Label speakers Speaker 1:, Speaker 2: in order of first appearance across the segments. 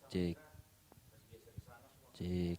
Speaker 1: Cek, cek.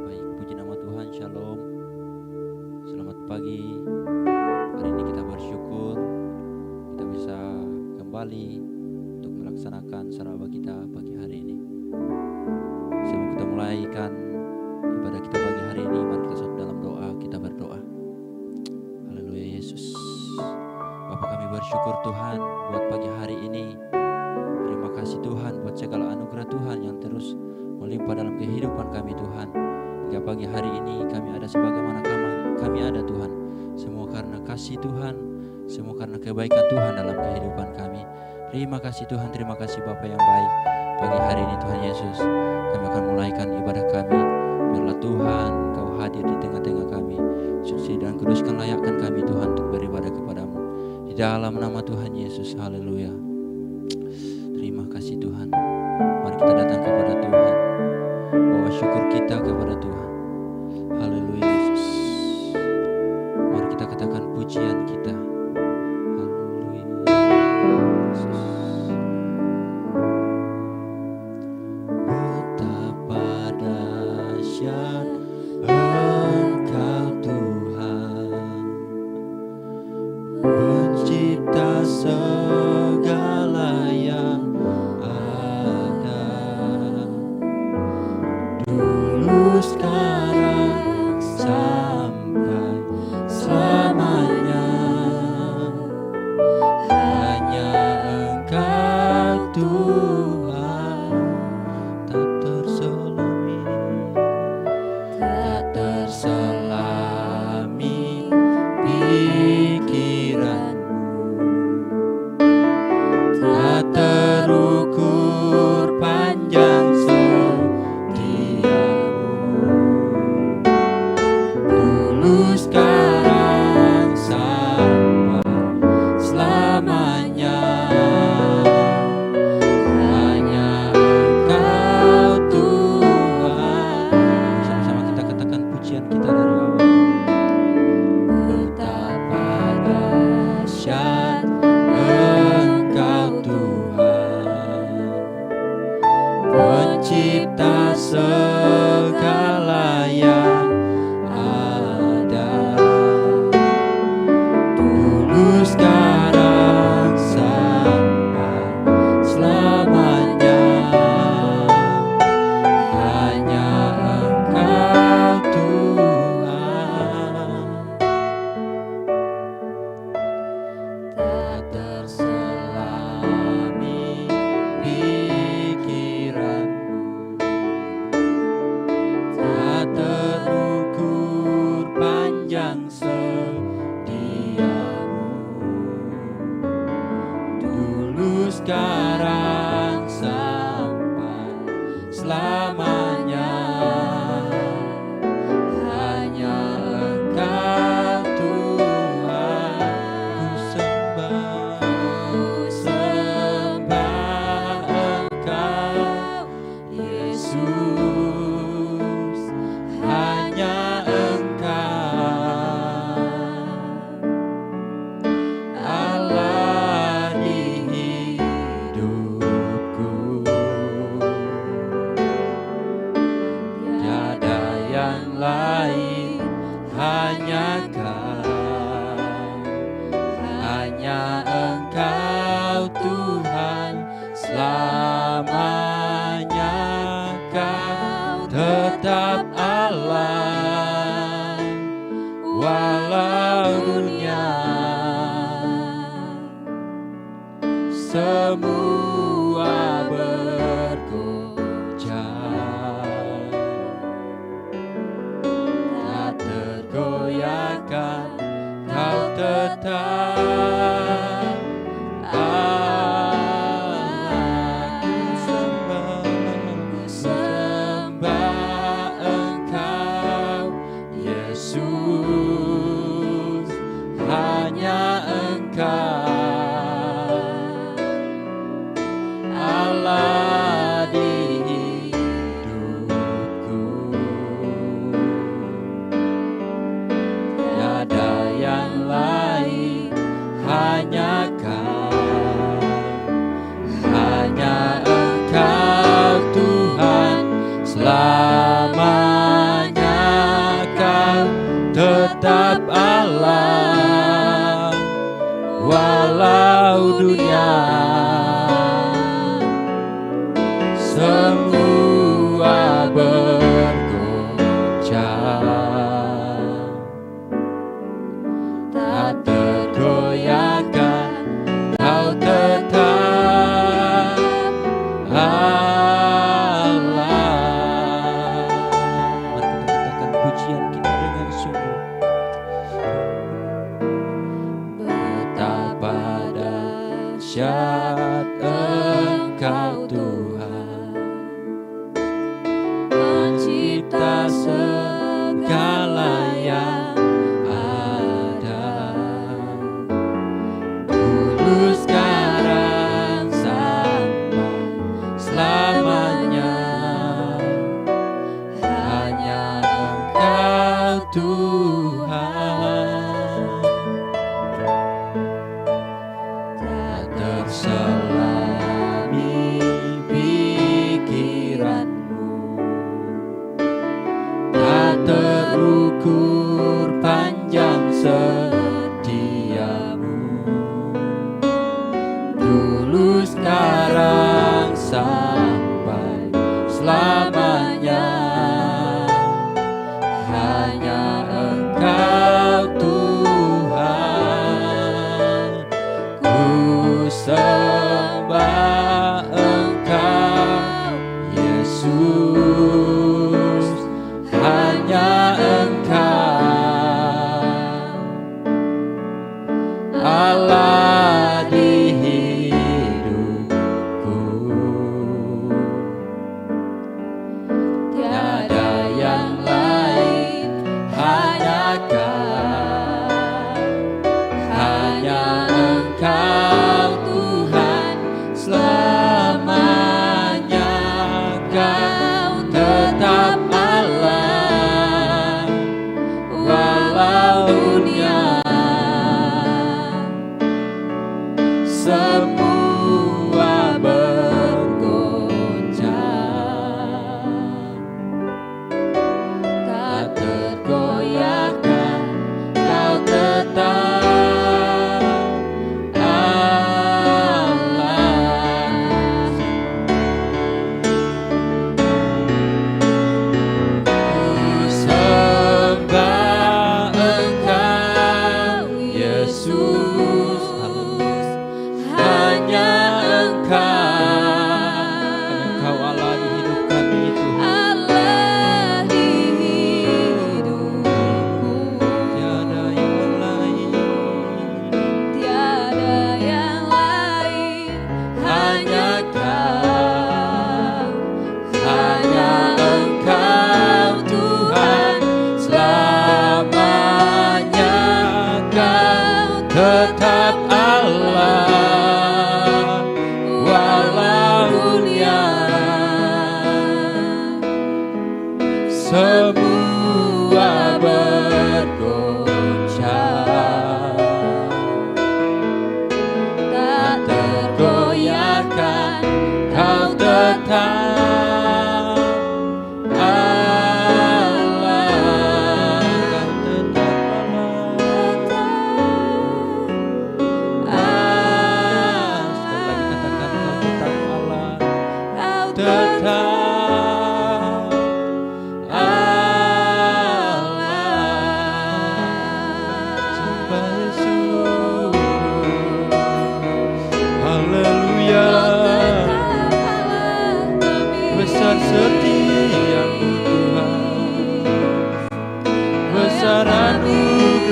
Speaker 1: Baik, puji nama Tuhan, Shalom. Selamat pagi. Hari ini kita bersyukur kita bisa kembali untuk melaksanakan saraba kita pagi hari ini. Sebelum kita mulaikan ibadah kita pagi hari ini, mari kita satu dalam doa, kita berdoa. Haleluya Yesus. Bapa, kami bersyukur Tuhan buat pagi hari ini. Terima kasih Tuhan buat segala anugerah Tuhan yang terus melimpah dalam kehidupan kami Tuhan. Hingga pagi hari ini kami ada sebagaimana kami ada Tuhan. Semua karena kasih Tuhan, semua karena kebaikan Tuhan dalam kehidupan kami. Terima kasih Tuhan, terima kasih Bapa yang baik. Pagi hari ini Tuhan Yesus, kami akan mulaikan ibadah kami. Biarlah Tuhan Kau hadir di tengah-tengah kami. Suci dan kuduskan layakkan kami Tuhan untuk beribadah kepadamu. Di dalam nama Tuhan Yesus, haleluya. Terima kasih Tuhan. Mari kita datang kepada Tuhan, bawa syukur kita kepada Tuhan. Haleluya Yesus. Mari kita katakan pujian kita. Haleluya Yesus. Betapa dahsyat Engkau Tuhan, pencipta segala yang ada, dulu sekarang sampai selamanya. Hanya Engkau Tuhan, tak terselami, tak terselami pikiranmu, tak terukur panjang setiamu, dulu sekarang sampai selamanya. Hanya Engkau Tuhan. Sama-sama kita katakan pujian kita dari awal. Betapa dahsyat Engkau Tuhan, pencipta segala yang ada, dulu sekarang sampai selamanya. Hanya Engkau Tuhan. panjang setiamu, dulu sekarang sampai selamanya. Hanya Engkau Tuhan ku sembah, sembah Engkau Yesus, hanya Engkau Allah di hidupku. Tiada yang lain, hanya Kau, hanya Engkau Tuhan, selamanya Kau tetap Allah, walau dunia semua bergoncang, tak tergoyahkan, Kau tetap Allah. Ku sembah Engkau Yesus, hanya Engkau Allah di hidupku. Tiada yang lain, hanya Kau, hanya Engkau Tuhan, selamanya Kau tetap Allah, walau dunia semua bergoncang, tak tergoyahkan, Kau tetap Allah. Mari kita katakan pujian kita dengan sungguh. Betapa dahsyat Engkau Tuhan, pencipta segala yang ada, dulu sekarang sampai selamanya. Hanya Engkau Tuhan, tak terselami pikiranmu, tak terukur panjang setiamu, dulu sekarang sampai selamanya. Hanya Engkau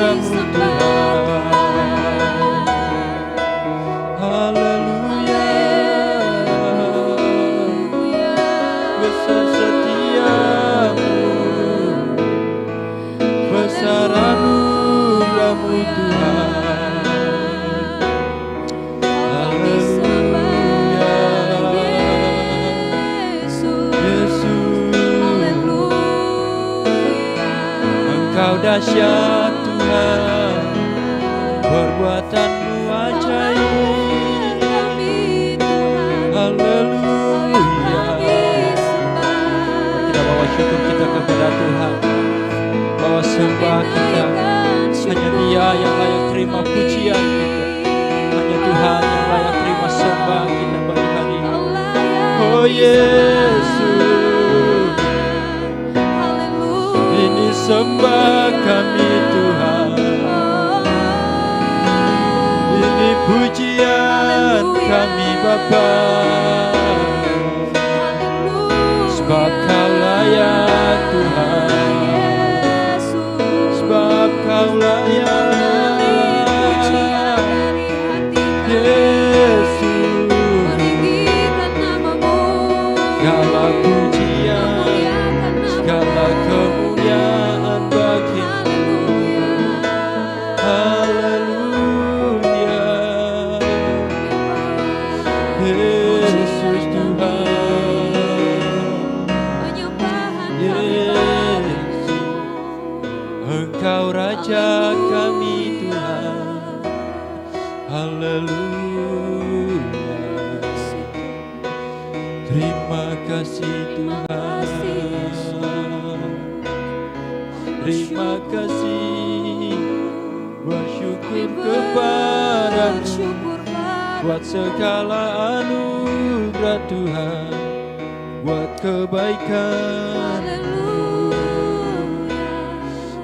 Speaker 1: anugerah-Mu Tuhan. Haleluya, besar setiamu, besar anugerah-Mu Tuhan. Haleluya, Yesus, Engkau dahsyat Tuhan, perbuatan-Mu ajaib. Haleluya, kita bawa syukur kita kepada Tuhan, bawa sembah kita. Hanya Dia yang layak terima pujian kita, hanya Tuhan yang layak terima sembah kita pada hari ini. Oh Yesus, ini sembah kami Tuhan, ini pujian kami Bapa, sebab Kau layak Tuhan, sebab Kau layak Yesus. Segala pujian, segala kemuliaan bagi-Mu. Haleluya, Yesus Tuhan. Yesus, Engkau Raja kami Tuhan. Haleluya, terima kasih Tuhan, terima kasih, bersyukur kepada-Mu buat segala anugerah Tuhan, buat kebaikan.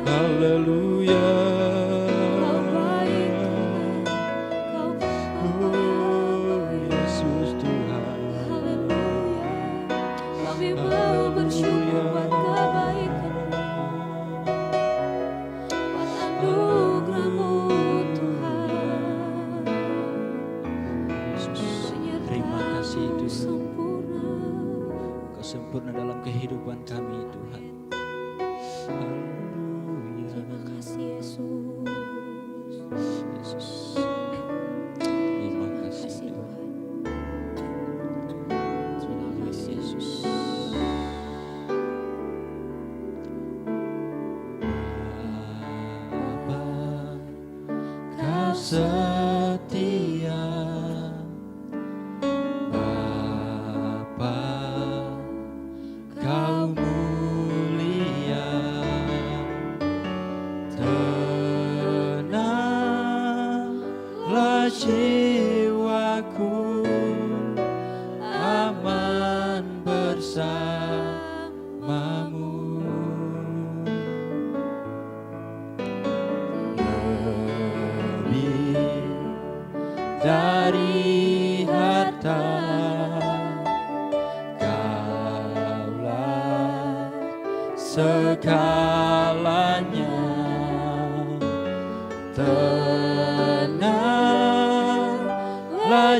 Speaker 1: Haleluya, oh Yesus Tuhan.
Speaker 2: Kami mau bersyukur buat kebaikan-Mu, buat anugerah-Mu Tuhan.
Speaker 1: Yesus, terima kasih Tuhan,
Speaker 2: Sempurna.
Speaker 1: Kau sempurna dalam kehidupan kami Tuhan. Haleluya,
Speaker 2: Terima kasih Yesus.
Speaker 1: Yesus, terima kasih
Speaker 2: Kasih
Speaker 1: Tuhan.
Speaker 2: Tuhan. Terima kasih
Speaker 1: Yesus. Bapa, Kau setia, Bapa, Kau mulia, tenanglah jiwaku, aman bersamamu. Lebih dari harta, Kaulah segalanya. Tenanglah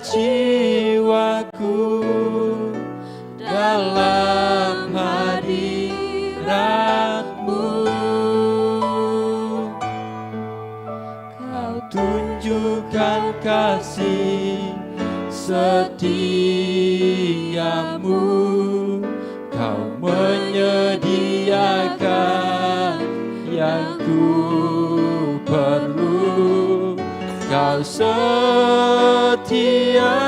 Speaker 1: jiwaku dalam hadirat-Mu. Kau tunjukkan kasih setiamu, Kau menyediakan yang ku perlu. Kau setia,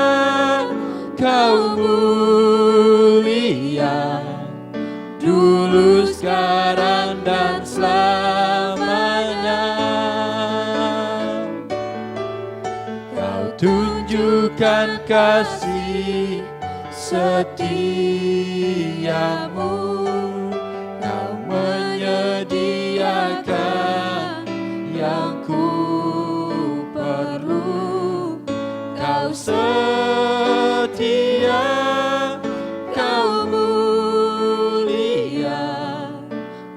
Speaker 1: Kau mulia, dulu, sekarang, dan selamanya. Kau tunjukkan kasih setiamu, Kau menyediakan yang ku perlu. Kau setia, Kau mulia,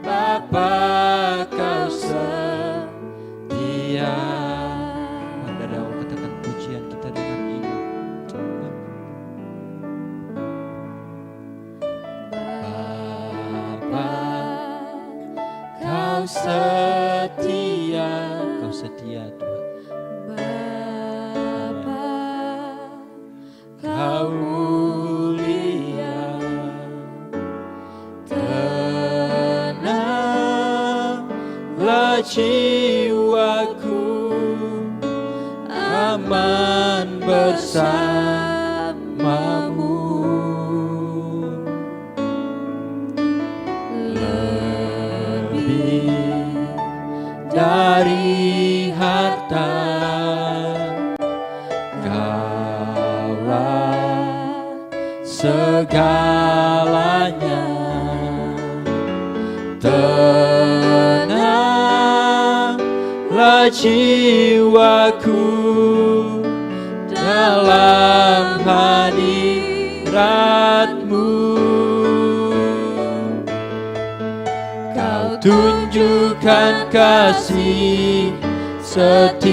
Speaker 1: Bapa, Kau setia.
Speaker 2: setia,
Speaker 1: Kau setia Tuhan.
Speaker 2: Bapa,
Speaker 1: Kau mulia, tenanglah jiwaku, aman bersamamu. Lebih dari harta, Kaulah segalanya. Tenanglah jiwaku dalam hadirat-Mu. Kau tunjukkan kasih setiamu,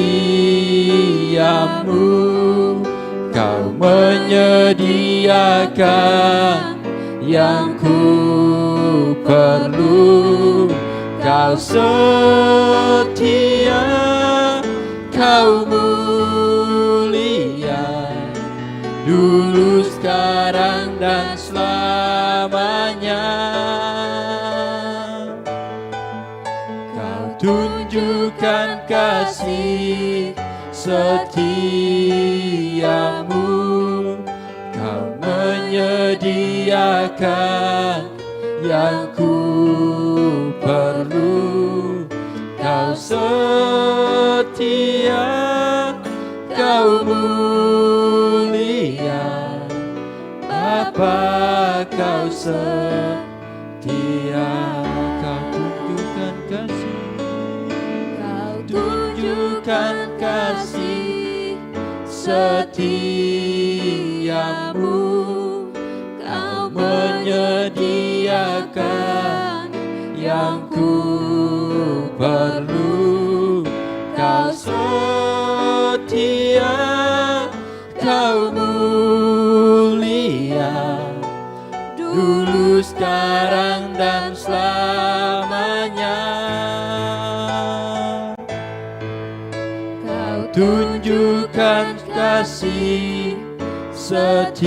Speaker 1: Kau menyediakan yang ku perlu. Kau setia, Kau mulia, dulu, sekarang, dan selamanya. Kau tunjukkan kasih setiamu, Kau menyediakan yang ku perlu. Kau setia, Kau mulia, Bapa, Kau setia. Kau tunjukkan kasih,
Speaker 2: Kau tunjukkan kasih
Speaker 1: setiamu, Kau menyediakan yang ku perlu. Kau setia, Kau mulia, dulu, sekarang, dan selamanya. Kau tunjukkan kasih setiamu,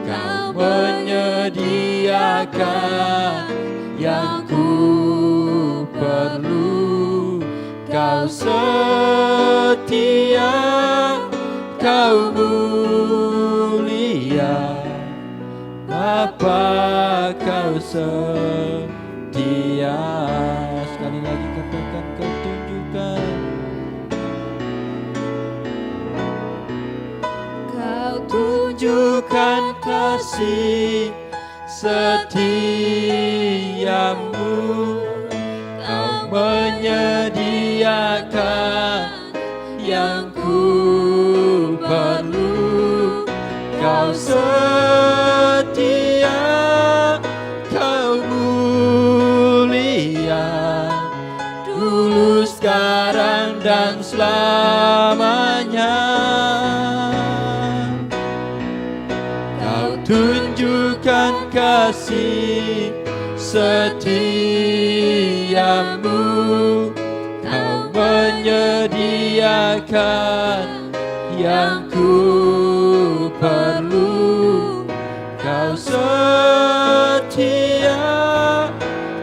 Speaker 1: Kau menyediakan yang ku perlu. Kau setia, Kau mulia, Bapa, Kau setia. Sekali lagi katakan, Kau tunjukkan.
Speaker 2: Kau
Speaker 1: Tunjukkan kasih setiamu, Kau menyediakan yang ku perlu. Kau setia, Kau mulia, dulu, sekarang, dan selamanya. Kau tunjukkan kasih setiamu, Kau menyediakan yang ku perlu. Kau setia,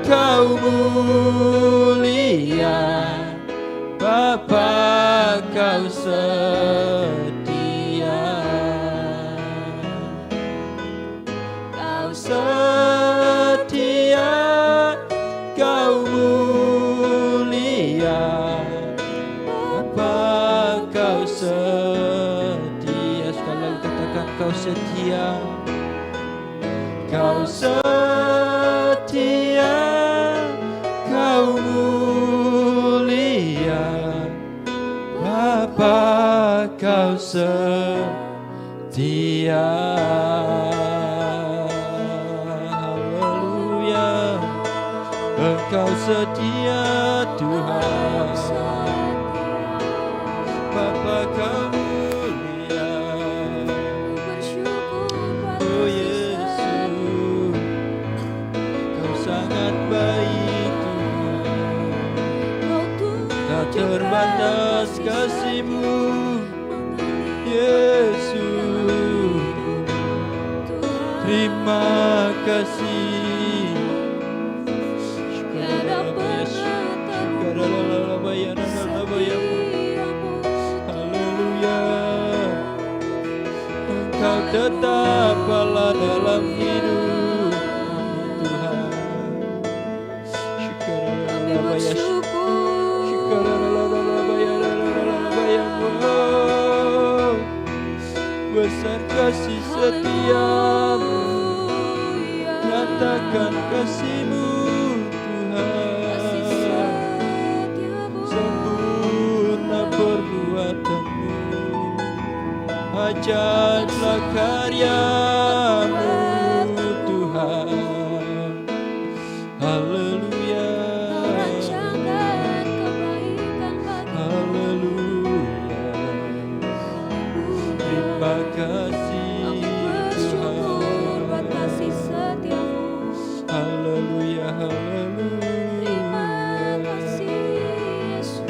Speaker 1: Kau mulia, Bapa, Kau setia. Kau setia, Kau mulia, Bapa, Kau setia. Sekali lagi katakan, Kau setia. Kau setia, Kau mulia, Bapa, Kau setia. Haleluya, Engkau setia Tuhan, Bapa, Kau mulia.
Speaker 2: bersyukur pada
Speaker 1: Oh Yesus, Kau sangat baik. terbatas kasih-Mu, Yesus. Terima kasih. Haleluya. Engkau tetap Allah dalam hidup Tuhan.
Speaker 2: Kami bersyukur.
Speaker 1: Besar kasih setiamu, nyatakan kasih-Mu Tuhan. Sempurna perbuatan-Mu, ajaiblah karya-Mu Tuhan. Haleluya. Haleluya. Terima kasih
Speaker 2: Bersyukur buat kasih setia-Mu.
Speaker 1: Haleluya, haleluya.
Speaker 2: Terima kasih Yesus.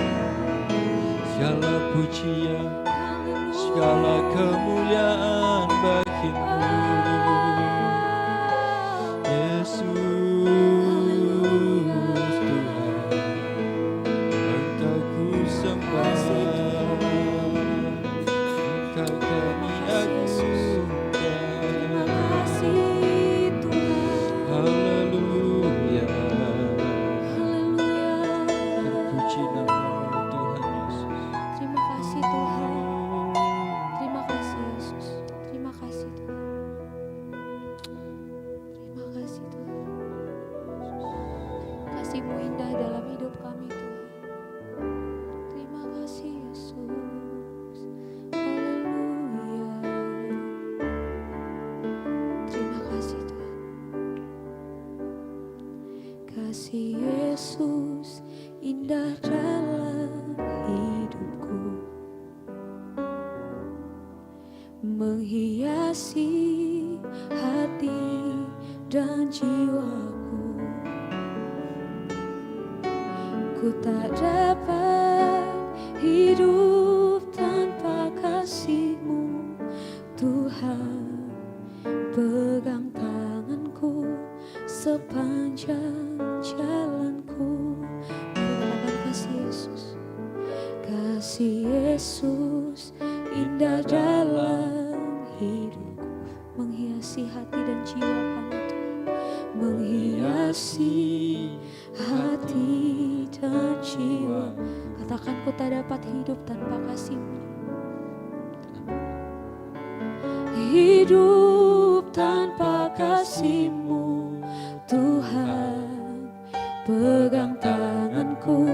Speaker 1: Segala pujian, segala kemuliaan bagi-Mu, Yesus Tuhan. Engkau ku sembah, Engkau kami agungkan.
Speaker 2: Terima kasih Tuhan.
Speaker 1: Haleluya.
Speaker 2: Haleluya.
Speaker 1: Terpuji nama-Mu Tuhan Yesus.
Speaker 2: Terima kasih Tuhan. Terima kasih Yesus. Terima kasih Tuhan. Terima kasih Tuhan. Kasih-Mu indah dalam hidup kami Tuhan. Terima kasih Yesus. Haleluya. Terima kasih Tuhan. Kasih Yesus indah dalam hidupku, menghiasi hati dan jiwaku. Ku tak dapat hidup tanpa kasih-Mu Tuhan. Pegang tanganku sepanjang jalanku. Mari katakan kasih Yesus. Kasih Yesus indah dalam hidupku, menghiasi hati dan jiwa kami Tuhan. Menghiasi hati dan jiwa. Katakan ku tak dapat hidup tanpa kasih-Mu. Hidup tanpa kasih-Mu Tuhan. Pegang tanganku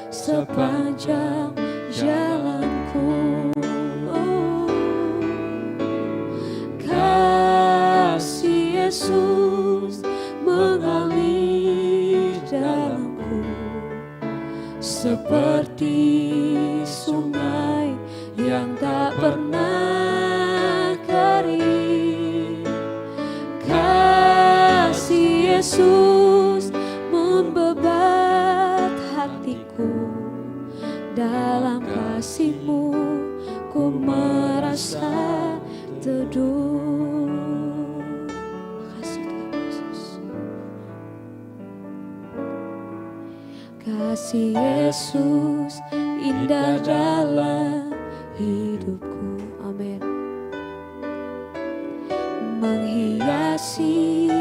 Speaker 2: sepanjang jalanku. Kasih Yesus mengalir dalamku, seperti sungai yang tak pernah kering. Kasih Yesus membebat hatiku. Dalam kasih-Mu ku merasa teduh. Makasih Tuhan Yesus. Kasih Yesus indah dalam hidupku. Amin. Menghiasi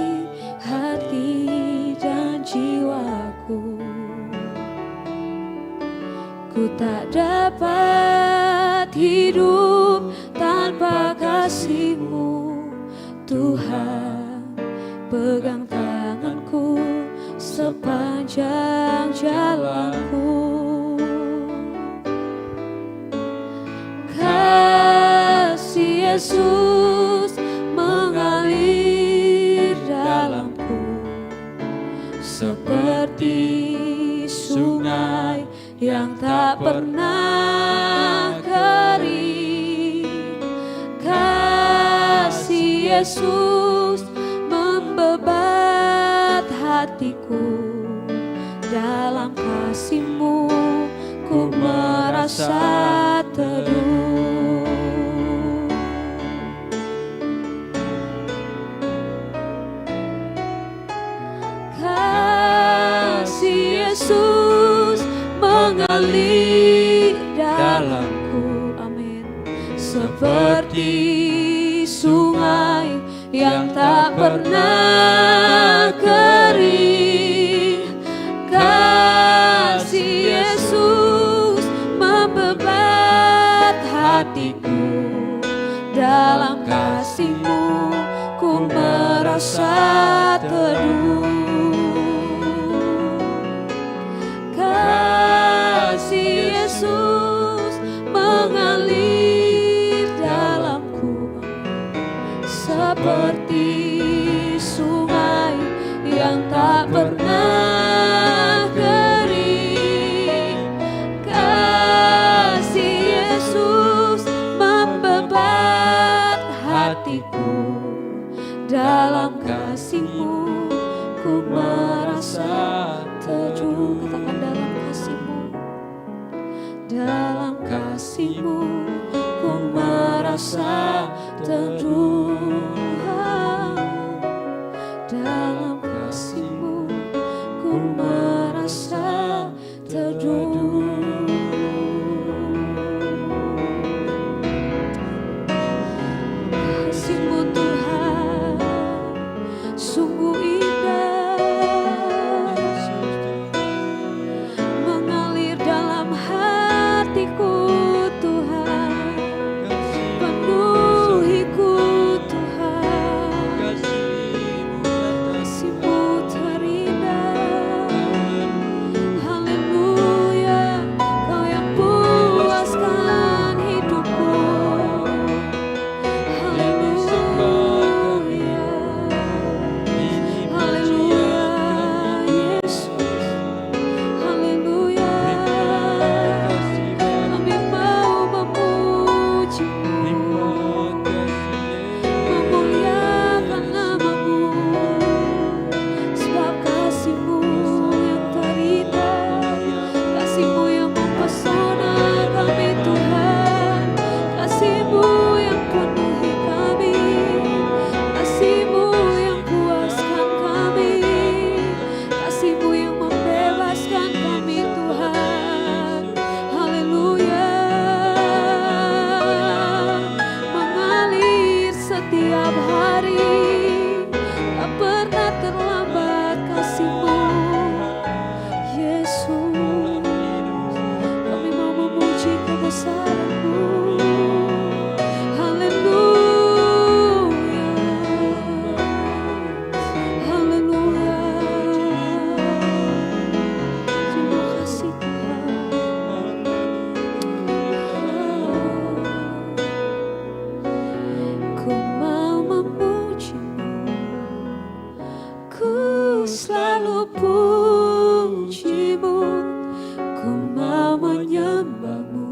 Speaker 2: hati dan jiwaku. Ku tak dapat hidup tanpa kasih-Mu Tuhan. Pegang tanganku sepanjang jalanku. Kasih Yesus mengalir dalamku, seperti sungai yang tak pernah kering. Kasih Yesus membebat hatiku. Dalam kasih-Mu ku ku merasa teduh. Kasih Yesus mengalir dalamku, amin, seperti sungai yang tak pernah kering. Kasih Yesus membebat hatiku, dalam kasih-Mu ku merasa teduh. Kasih Yesus mengalir dalamku, seperti sungai yang tak pernah kering. Kasih Yesus membebat hatiku, dalam kasih-Mu ku merasa teduh. Katakan dalam kasih-Mu, dalam kasih-Mu ku merasa teduh. Dalam kasih-Mu ku merasa teduh. Kasih-Mu Tuhan sungguh indah, mengalir dalam hatiku Tuhan, penuhiku Tuhan. Kasih-Mu terindah, haleluya, Kau yang puaskan hidupku. Haleluya, haleluya Yesus, haleluya. Kami mau memuji-Mu, memuliakan nama-Mu, sebab kasih-Mu yang terindah, kasih-Mu yang mempesona kami Tuhan, kasih-Mu yang penuhi kami, kasih-Mu yang puaskan kami, kasih-Mu yang membebaskan kami Tuhan. Haleluya, mengalir setiap hari, tak pernah terlambat kasih-Mu Yesus. Kami mau memuji kebesaran-Mu. Haleluya, haleluya. Terima kasih Tuhan. Ku mau memuji-Mu, ku selalu puji-Mu, ku mau menyembah-Mu,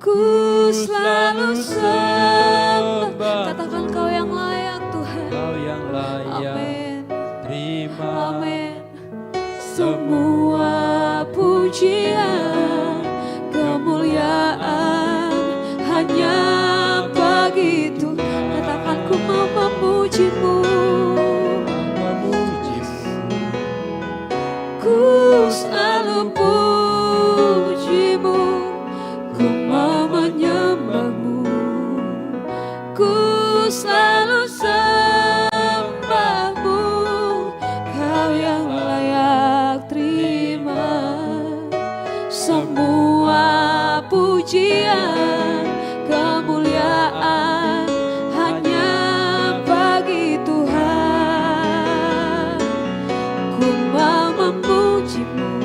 Speaker 2: ku selalu sembah. Katakan Kau yang layak Tuhan.
Speaker 1: Kau yang layak
Speaker 2: Amin,
Speaker 1: terima
Speaker 2: amin. Semua pujian, kemuliaan hanya bagi Tuhan. Katakan ku mau memuji-Mu, ku selalu puji-Mu, ku mau menyembah-Mu, ku selalu sembah-Mu. Kau yang layak terima semua pujian, kemuliaan hanya bagi Tuhan. Ku mau memuji-Mu,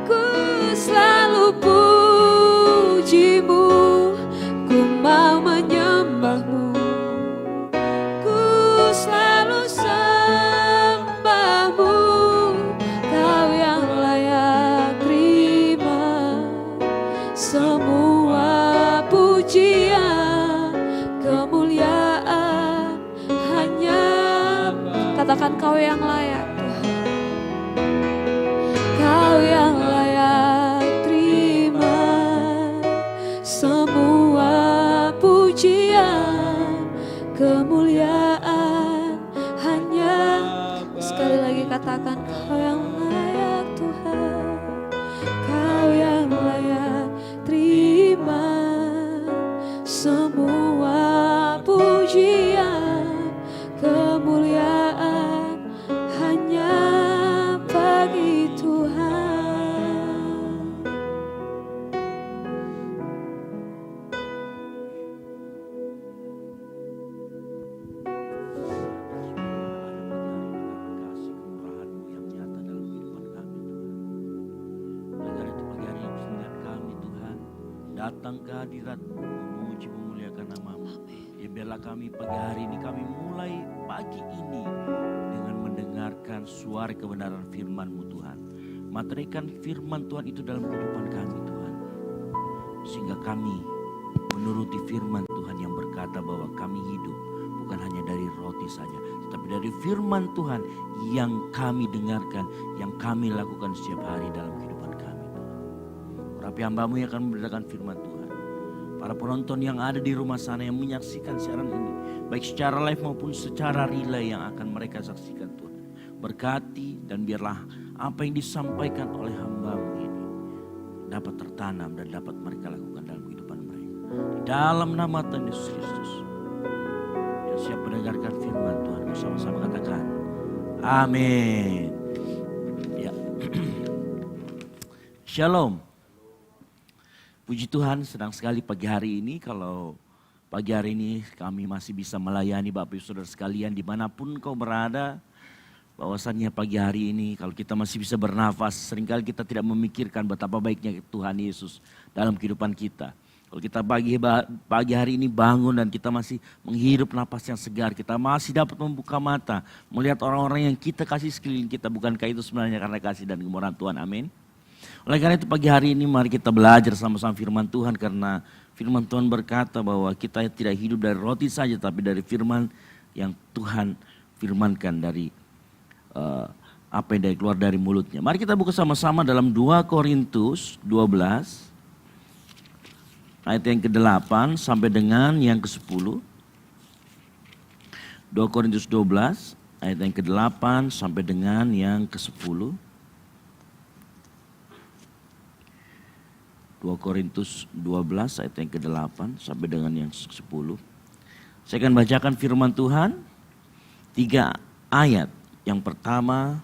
Speaker 2: ku selalu puji-Mu, ku mau menyembah-Mu, ku selalu sembah-Mu. Kau yang layak terima semua pujian, kemuliaan hanya. Katakan Kau yang layak Tuhan.
Speaker 3: datang ke hadirat-Mu, memuji memuliakan nama-Mu. Ya biarlah kami pagi hari ini, kami mulai pagi ini dengan mendengarkan suara kebenaran firman-Mu Tuhan. Materikan firman Tuhan itu dalam kehidupan kami Tuhan. Sehingga kami menuruti firman Tuhan yang berkata bahwa kami hidup bukan hanya dari roti saja, tetapi dari firman Tuhan yang kami dengarkan, yang kami lakukan setiap hari dalam kehidupan kami. Urapi hamba-Mu yang akan memberitakan firman Tuhan. Para penonton yang ada di rumah sana yang menyaksikan siaran ini, baik secara live maupun secara relay yang akan mereka saksikan Tuhan. Berkati dan biarlah apa yang disampaikan oleh hamba-Mu ini dapat tertanam dan dapat mereka lakukan dalam kehidupan mereka. Di dalam nama Tuhan Yesus Kristus. Yang siap mendengarkan firman Tuhan bersama-sama katakan amin. Ya. Shalom. Puji Tuhan, senang sekali pagi hari ini kalau pagi hari ini kami masih bisa melayani Bapak Ibu Saudara sekalian dimanapun kau berada. Bahwasannya pagi hari ini kalau kita masih bisa bernafas, seringkali kita tidak memikirkan betapa baiknya Tuhan Yesus dalam kehidupan kita. Kalau kita pagi hari ini bangun dan kita masih menghirup napas yang segar, kita masih dapat membuka mata, melihat orang-orang yang kita kasih sekeliling kita, bukankah itu sebenarnya karena kasih dan kemurahan Tuhan, amin. Oleh karena itu pagi hari ini mari kita belajar sama-sama firman Tuhan, karena firman Tuhan berkata bahwa kita tidak hidup dari roti saja, tapi dari firman yang Tuhan firmankan dari apa yang keluar dari mulutnya. Mari kita buka sama-sama dalam 2 Korintus 12 ayat yang ke-8 sampai dengan yang ke-10. 2 Korintus 12 ayat yang ke-8 sampai dengan yang ke-10. 2 Korintus 12 ayat yang ke-8 sampai dengan yang ke-10. Saya akan bacakan firman Tuhan 3 ayat. Yang pertama,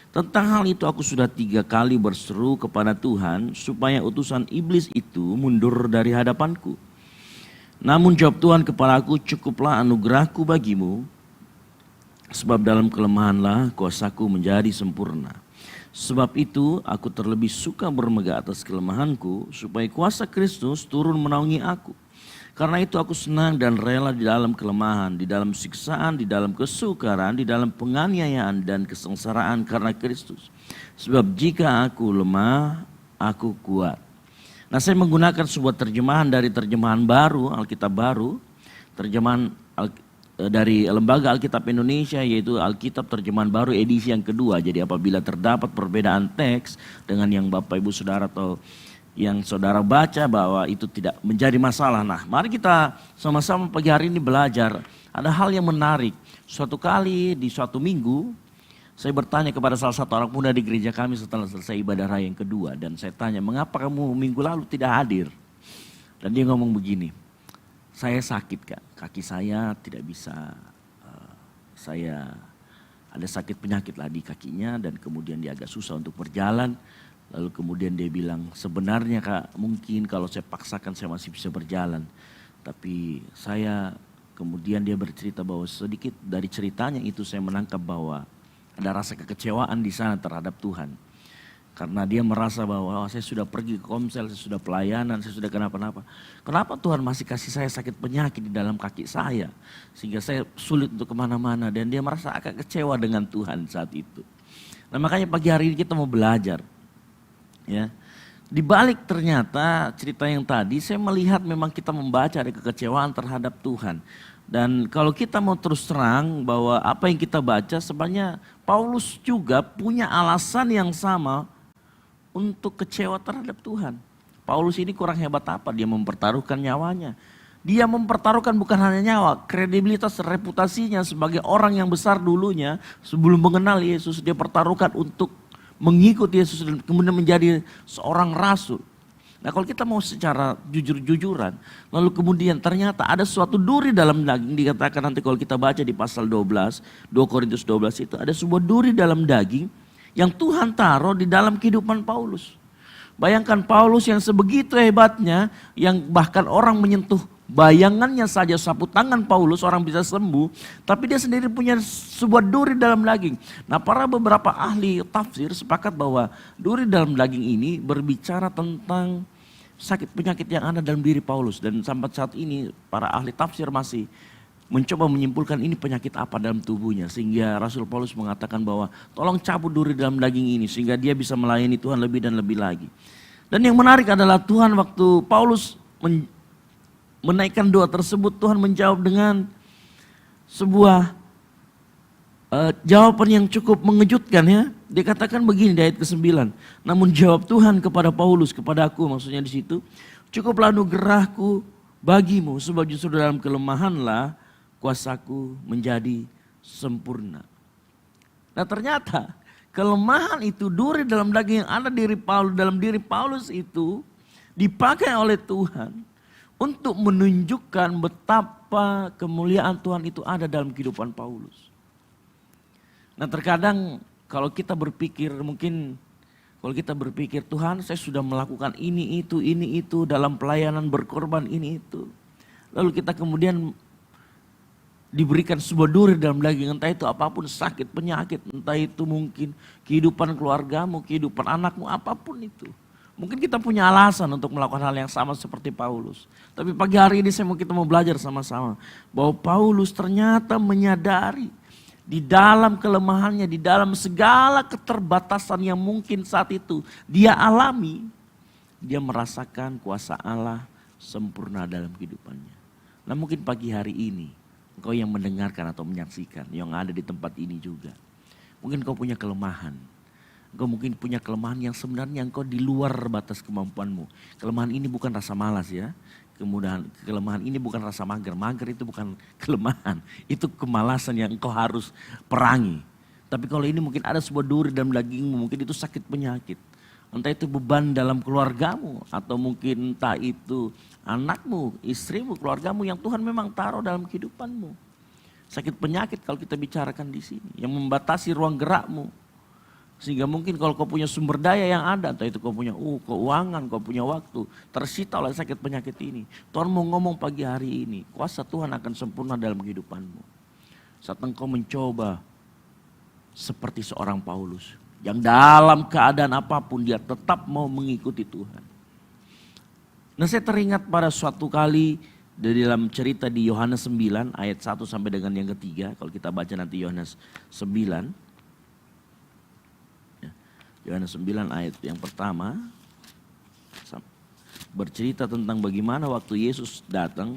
Speaker 3: tentang hal itu aku sudah 3 kali berseru kepada Tuhan supaya utusan iblis itu mundur dari hadapanku. Namun jawab Tuhan kepadaku, cukuplah anugerahku bagimu, sebab dalam kelemahanlah kuasaku menjadi sempurna. Sebab itu aku terlebih suka bermegah atas kelemahanku, supaya kuasa Kristus turun menaungi aku. Karena itu aku senang dan rela di dalam kelemahan, di dalam siksaan, di dalam kesukaran, di dalam penganiayaan dan kesengsaraan karena Kristus. Sebab jika aku lemah, aku kuat. Nah, saya menggunakan sebuah terjemahan dari terjemahan baru, Alkitab baru, terjemahan dari Lembaga Alkitab Indonesia, yaitu Alkitab terjemahan baru edisi yang kedua. Jadi apabila terdapat perbedaan teks dengan yang Bapak Ibu Saudara atau yang saudara baca, bahwa itu tidak menjadi masalah. Nah, mari kita sama-sama pagi hari ini belajar. Ada hal yang menarik. Suatu kali di suatu minggu, saya bertanya kepada salah satu orang muda di gereja kami setelah selesai ibadah raya yang kedua. Dan saya tanya, mengapa kamu minggu lalu tidak hadir? Dan dia ngomong begini, saya sakit Kak, kaki saya tidak bisa, saya ada sakit penyakit lah di kakinya dan kemudian dia agak susah untuk berjalan. Lalu kemudian dia bilang, sebenarnya Kak, mungkin kalau saya paksakan saya masih bisa berjalan. Tapi saya, kemudian dia bercerita bahwa sedikit dari ceritanya itu saya menangkap bahwa ada rasa kekecewaan di sana terhadap Tuhan. Karena dia merasa bahwa saya sudah pergi ke komsel, saya sudah pelayanan, saya sudah kenapa-napa. Kenapa Tuhan masih kasih saya sakit penyakit di dalam kaki saya? Sehingga saya sulit untuk kemana-mana, dan dia merasa agak kecewa dengan Tuhan saat itu. Nah, makanya pagi hari ini kita mau belajar. Ya, di balik ternyata cerita yang tadi saya melihat memang kita membaca ada kekecewaan terhadap Tuhan. Dan kalau kita mau terus terang bahwa apa yang kita baca sebenarnya Paulus juga punya alasan yang sama untuk kecewa terhadap Tuhan. Paulus ini kurang hebat apa? Dia mempertaruhkan nyawanya. Dia mempertaruhkan bukan hanya nyawa, kredibilitas, reputasinya sebagai orang yang besar dulunya sebelum mengenal Yesus, dia pertaruhkan untuk mengikuti Yesus dan kemudian menjadi seorang rasul. Nah, kalau kita mau secara jujur-jujuran, lalu kemudian ternyata ada suatu duri dalam daging, dikatakan nanti kalau kita baca di pasal 12, 2 Korintus 12 itu ada sebuah duri dalam daging yang Tuhan taruh di dalam kehidupan Paulus. Bayangkan Paulus yang sebegitu hebatnya, yang bahkan orang menyentuh bayangannya saja, sapu tangan Paulus orang bisa sembuh, tapi dia sendiri punya sebuah duri dalam daging. Nah, para beberapa ahli tafsir sepakat bahwa duri dalam daging ini berbicara tentang sakit penyakit yang ada dalam diri Paulus. Dan sampai saat ini para ahli tafsir masih mencoba menyimpulkan ini penyakit apa dalam tubuhnya. Sehingga Rasul Paulus mengatakan bahwa tolong cabut duri dalam daging ini sehingga dia bisa melayani Tuhan lebih dan lebih lagi. Dan yang menarik adalah Tuhan waktu Paulus menaikkan doa tersebut, Tuhan menjawab dengan sebuah jawaban yang cukup mengejutkan ya. Dia katakan begini di ayat ke-9. Namun jawab Tuhan kepada Paulus, kepada aku maksudnya di situ, cukuplah anugerahku bagimu sebab justru dalam kelemahanlah kuasaku menjadi sempurna. Nah ternyata kelemahan itu, duri dalam daging yang ada dalam diri Paulus itu dipakai oleh Tuhan untuk menunjukkan betapa kemuliaan Tuhan itu ada dalam kehidupan Paulus. Nah terkadang kalau kita berpikir Tuhan saya sudah melakukan ini itu dalam pelayanan berkorban ini itu. Lalu kita kemudian diberikan sebuah duri dalam daging, entah itu apapun sakit, penyakit, entah itu mungkin kehidupan keluargamu, kehidupan anakmu, apapun itu. Mungkin kita punya alasan untuk melakukan hal yang sama seperti Paulus. Tapi pagi hari ini kita mau belajar sama-sama bahwa Paulus ternyata menyadari di dalam kelemahannya, di dalam segala keterbatasan yang mungkin saat itu dia alami, dia merasakan kuasa Allah sempurna dalam kehidupannya. Nah mungkin pagi hari ini, engkau yang mendengarkan atau menyaksikan, yang ada di tempat ini juga. Mungkin kau punya kelemahan. Engkau mungkin punya kelemahan yang sebenarnya engkau di luar batas kemampuanmu. Kelemahan ini bukan rasa malas ya. Kemudian kelemahan ini bukan rasa mager. Mager itu bukan kelemahan. Itu kemalasan yang engkau harus perangi. Tapi kalau ini mungkin ada sebuah duri dalam dagingmu. Mungkin itu sakit penyakit. Entah itu beban dalam keluargamu. Atau mungkin entah itu anakmu, istrimu, keluargamu yang Tuhan memang taruh dalam kehidupanmu. Sakit penyakit kalau kita bicarakan di sini. Yang membatasi ruang gerakmu. Sehingga mungkin kalau kau punya sumber daya yang ada, entah itu kau punya keuangan, kau punya waktu, tersita oleh sakit penyakit ini. Tuhan mau ngomong pagi hari ini, kuasa Tuhan akan sempurna dalam kehidupanmu. Saat engkau mencoba seperti seorang Paulus, yang dalam keadaan apapun dia tetap mau mengikuti Tuhan. Nah saya teringat pada suatu kali dari dalam cerita di Yohanes 9 ayat 1 sampai dengan yang ketiga. Kalau kita baca nanti Yohanes 9. Yohanes 9 ayat yang pertama bercerita tentang bagaimana waktu Yesus datang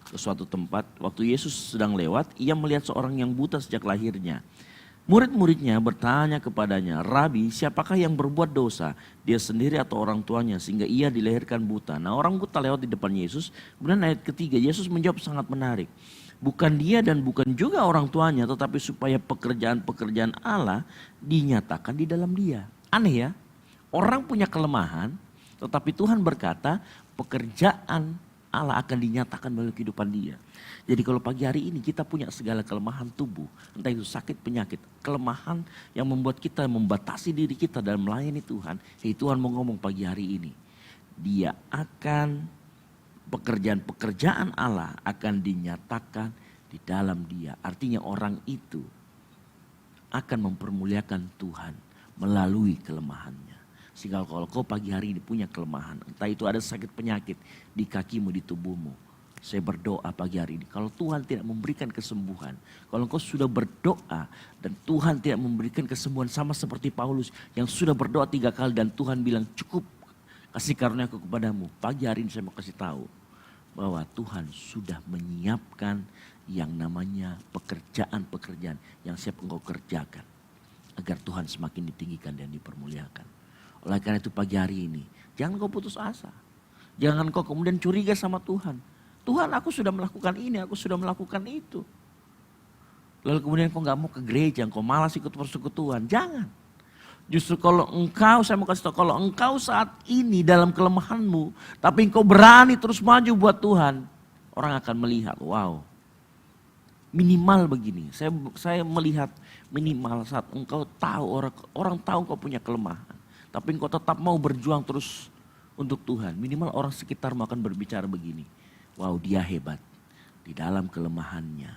Speaker 3: ke suatu tempat. Waktu Yesus sedang lewat, ia melihat seorang yang buta sejak lahirnya. Murid-muridnya bertanya kepadanya, Rabi, siapakah yang berbuat dosa? Dia sendiri atau orang tuanya sehingga ia dilahirkan buta? Nah orang buta lewat di depan Yesus. Kemudian ayat ketiga, Yesus menjawab sangat menarik. Bukan dia dan bukan juga orang tuanya, tetapi supaya pekerjaan-pekerjaan Allah dinyatakan di dalam dia. Aneh ya, orang punya kelemahan, tetapi Tuhan berkata pekerjaan Allah akan dinyatakan melalui kehidupan dia. Jadi kalau pagi hari ini kita punya segala kelemahan tubuh, entah itu sakit penyakit, kelemahan yang membuat kita membatasi diri kita dalam melayani Tuhan. Tuhan mau ngomong pagi hari ini, dia akan pekerjaan-pekerjaan Allah akan dinyatakan di dalam dia. Artinya orang itu akan mempermuliakan Tuhan melalui kelemahannya. Sehingga kalau kau pagi hari ini punya kelemahan, entah itu ada sakit penyakit di kakimu, di tubuhmu. Saya berdoa pagi hari ini, kalau Tuhan tidak memberikan kesembuhan, kalau kau sudah berdoa dan Tuhan tidak memberikan kesembuhan sama seperti Paulus yang sudah berdoa 3 kali dan Tuhan bilang cukup kasih karunia-Ku kepadamu. Pagi hari ini saya mau kasih tahu bahwa Tuhan sudah menyiapkan yang namanya pekerjaan-pekerjaan yang siap engkau kerjakan agar Tuhan semakin ditinggikan dan dipermuliakan. Oleh karena itu pagi hari ini jangan kau putus asa. Jangan kau kemudian curiga sama Tuhan. Tuhan aku sudah melakukan ini, aku sudah melakukan itu. Lalu kemudian kau gak mau ke gereja, kau malas ikut persekutuan. Jangan. Justru kalau engkau, saya mau kasih tahu, kalau engkau saat ini dalam kelemahanmu, tapi engkau berani terus maju buat Tuhan, orang akan melihat, wow, minimal begini. Saya melihat minimal saat engkau tahu, orang tahu engkau punya kelemahan, tapi engkau tetap mau berjuang terus untuk Tuhan. Minimal orang sekitarmu akan berbicara begini, wow dia hebat, di dalam kelemahannya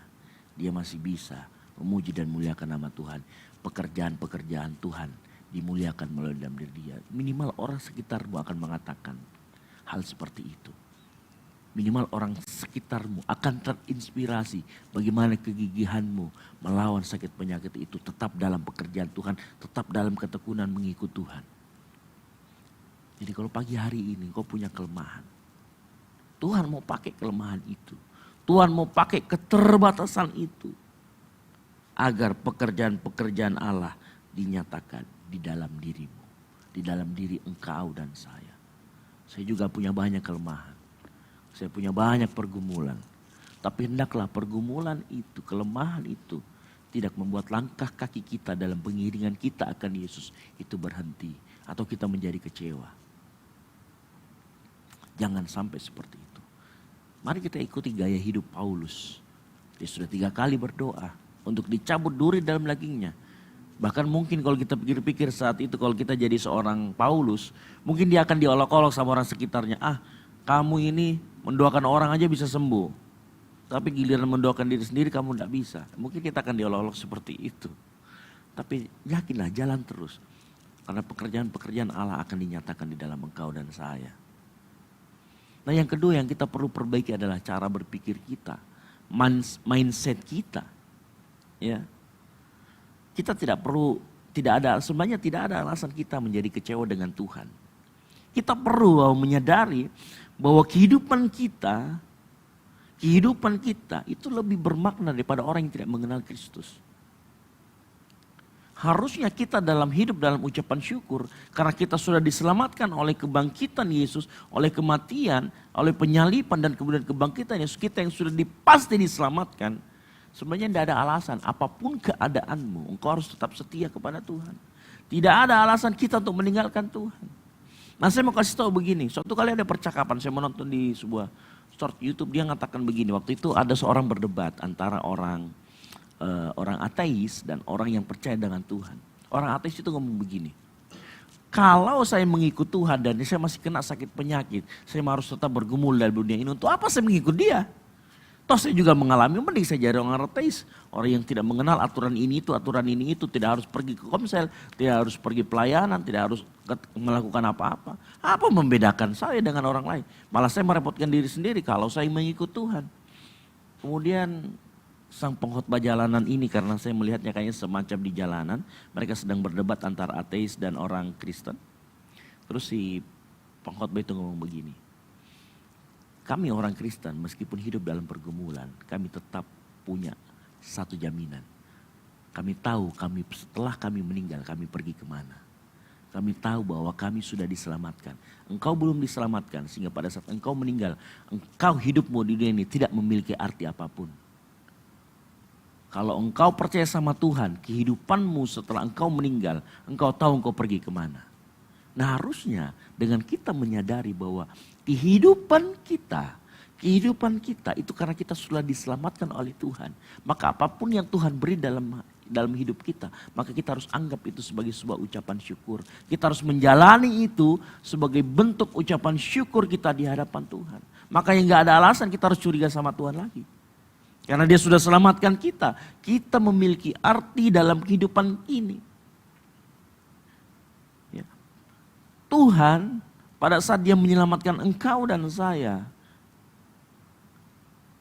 Speaker 3: dia masih bisa memuji dan muliakan nama Tuhan. Pekerjaan-pekerjaan Tuhan dimuliakan melalui dalam diri dia. Minimal orang sekitarmu akan mengatakan, hal seperti itu. Minimal orang sekitarmu akan terinspirasi bagaimana kegigihanmu melawan sakit penyakit itu. Tetap dalam pekerjaan Tuhan, tetap dalam ketekunan mengikut Tuhan. Jadi kalau pagi hari ini kau punya kelemahan, Tuhan mau pakai kelemahan itu. Tuhan mau pakai keterbatasan itu. Agar pekerjaan-pekerjaan Allah dinyatakan di dalam dirimu. Di dalam diri engkau dan saya. Saya juga punya banyak kelemahan. Saya punya banyak pergumulan. Tapi hendaklah pergumulan itu, kelemahan itu tidak membuat langkah kaki kita dalam pengiringan kita akan Yesus itu berhenti. Atau kita menjadi kecewa. Jangan sampai seperti itu. Mari kita ikuti gaya hidup Paulus. Dia sudah 3 kali berdoa untuk dicabut duri dalam dagingnya. Bahkan mungkin kalau kita pikir-pikir saat itu kalau kita jadi seorang Paulus, mungkin dia akan diolok-olok sama orang sekitarnya. Kamu ini mendoakan orang aja bisa sembuh. Tapi giliran mendoakan diri sendiri kamu tidak bisa. Mungkin kita akan diolok-olok seperti itu. Tapi yakinlah jalan terus. Karena pekerjaan-pekerjaan Allah akan dinyatakan di dalam engkau dan saya. Nah yang kedua yang kita perlu perbaiki adalah cara berpikir kita. Mindset kita. Ya. Kita sebenarnya tidak ada alasan kita menjadi kecewa dengan Tuhan. Kita perlu menyadari bahwa kehidupan kita itu lebih bermakna daripada orang yang tidak mengenal Kristus. Harusnya kita dalam hidup dalam ucapan syukur karena kita sudah diselamatkan oleh kebangkitan Yesus, oleh kematian, oleh penyalipan dan kemudian kebangkitan Yesus, kita yang sudah pasti diselamatkan. Sebenarnya tidak ada alasan apapun keadaanmu, engkau harus tetap setia kepada Tuhan. Tidak ada alasan kita untuk meninggalkan Tuhan. Nah saya mau kasih tahu begini, suatu kali ada percakapan, saya menonton di sebuah short YouTube, dia mengatakan begini, waktu itu ada seorang berdebat antara orang ateis dan orang yang percaya dengan Tuhan. Orang ateis itu ngomong begini, kalau saya mengikut Tuhan dan saya masih kena sakit penyakit, saya harus tetap bergumul dalam dunia ini, untuk apa saya mengikut dia? Toh saya juga mengalami, mending saya jadi orang ateis. Orang yang tidak mengenal aturan ini itu, tidak harus pergi ke komsel, tidak harus pergi pelayanan, tidak harus melakukan apa-apa. Apa membedakan saya dengan orang lain? Malah saya merepotkan diri sendiri kalau saya mengikut Tuhan. Kemudian sang pengkhotbah jalanan ini, karena saya melihatnya kayaknya semacam di jalanan, mereka sedang berdebat antara ateis dan orang Kristen. Terus si pengkhotbah itu ngomong begini, kami orang Kristen meskipun hidup dalam pergumulan, kami tetap punya satu jaminan. Kami tahu setelah kami meninggal kami pergi kemana. Kami tahu bahwa kami sudah diselamatkan. Engkau belum diselamatkan sehingga pada saat engkau meninggal, engkau hidupmu di dunia ini tidak memiliki arti apapun. Kalau engkau percaya sama Tuhan, kehidupanmu setelah engkau meninggal, engkau tahu engkau pergi kemana. Nah harusnya dengan kita menyadari bahwa kehidupan kita itu karena kita sudah diselamatkan oleh Tuhan. Maka apapun yang Tuhan beri dalam hidup kita, maka kita harus anggap itu sebagai sebuah ucapan syukur. Kita harus menjalani itu sebagai bentuk ucapan syukur kita di hadapan Tuhan. Makanya gak ada alasan kita harus curiga sama Tuhan lagi. Karena dia sudah selamatkan kita. Kita memiliki arti dalam kehidupan ini. Ya. Tuhan pada saat dia menyelamatkan engkau dan saya.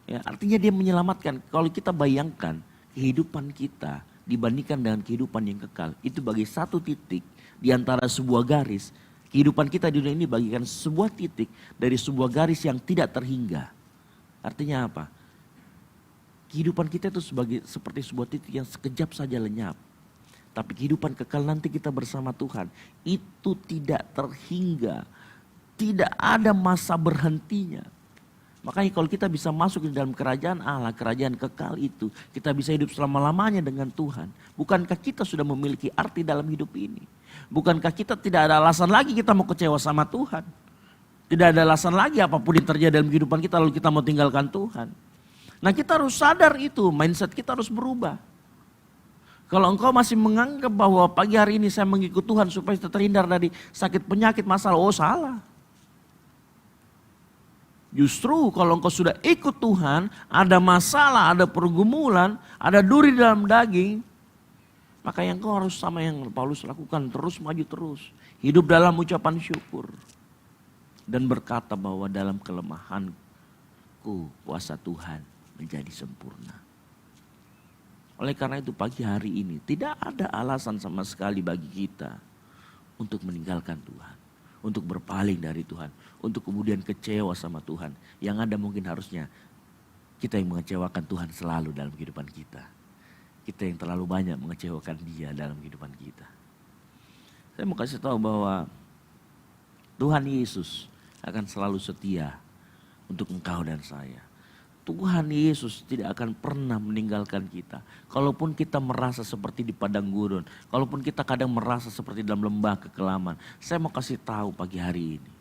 Speaker 3: Ya, artinya dia menyelamatkan. Kalau kita bayangkan kehidupan kita dibandingkan dengan kehidupan yang kekal. Itu bagi satu titik di antara sebuah garis. Kehidupan kita di dunia ini bagikan sebuah titik dari sebuah garis yang tidak terhingga. Artinya apa? Kehidupan kita itu seperti sebuah titik yang sekejap saja lenyap. Tapi kehidupan kekal nanti kita bersama Tuhan itu tidak terhingga. Tidak ada masa berhentinya. Makanya kalau kita bisa masuk di dalam kerajaan Allah, kerajaan kekal itu, kita bisa hidup selama-lamanya dengan Tuhan. Bukankah kita sudah memiliki arti dalam hidup ini? Bukankah kita tidak ada alasan lagi kita mau kecewa sama Tuhan? Tidak ada alasan lagi apapun yang terjadi dalam kehidupan kita lalu kita mau tinggalkan Tuhan. Nah kita harus sadar itu, mindset kita harus berubah. Kalau engkau masih menganggap bahwa pagi hari ini saya mengikut Tuhan supaya terhindar dari sakit penyakit masalah, oh salah. Justru kalau engkau sudah ikut Tuhan, ada masalah, ada pergumulan, ada duri dalam daging, maka yang engkau harus sama yang Paulus lakukan, terus maju terus. Hidup dalam ucapan syukur. dan berkata bahwa dalam kelemahanku kuasa Tuhan menjadi sempurna. Oleh karena itu pagi hari ini tidak ada alasan sama sekali bagi kita untuk meninggalkan Tuhan, untuk berpaling dari Tuhan, untuk kemudian kecewa sama Tuhan. Yang ada mungkin harusnya kita yang mengecewakan Tuhan selalu dalam kehidupan kita. Kita yang terlalu banyak mengecewakan Dia dalam kehidupan kita. Saya mau kasih tahu bahwa Tuhan Yesus akan selalu setia untuk engkau dan saya. Tuhan Yesus tidak akan pernah meninggalkan kita. Kalaupun kita merasa seperti di padang gurun, kalaupun kita kadang merasa seperti dalam lembah kekelaman, saya mau kasih tahu pagi hari ini,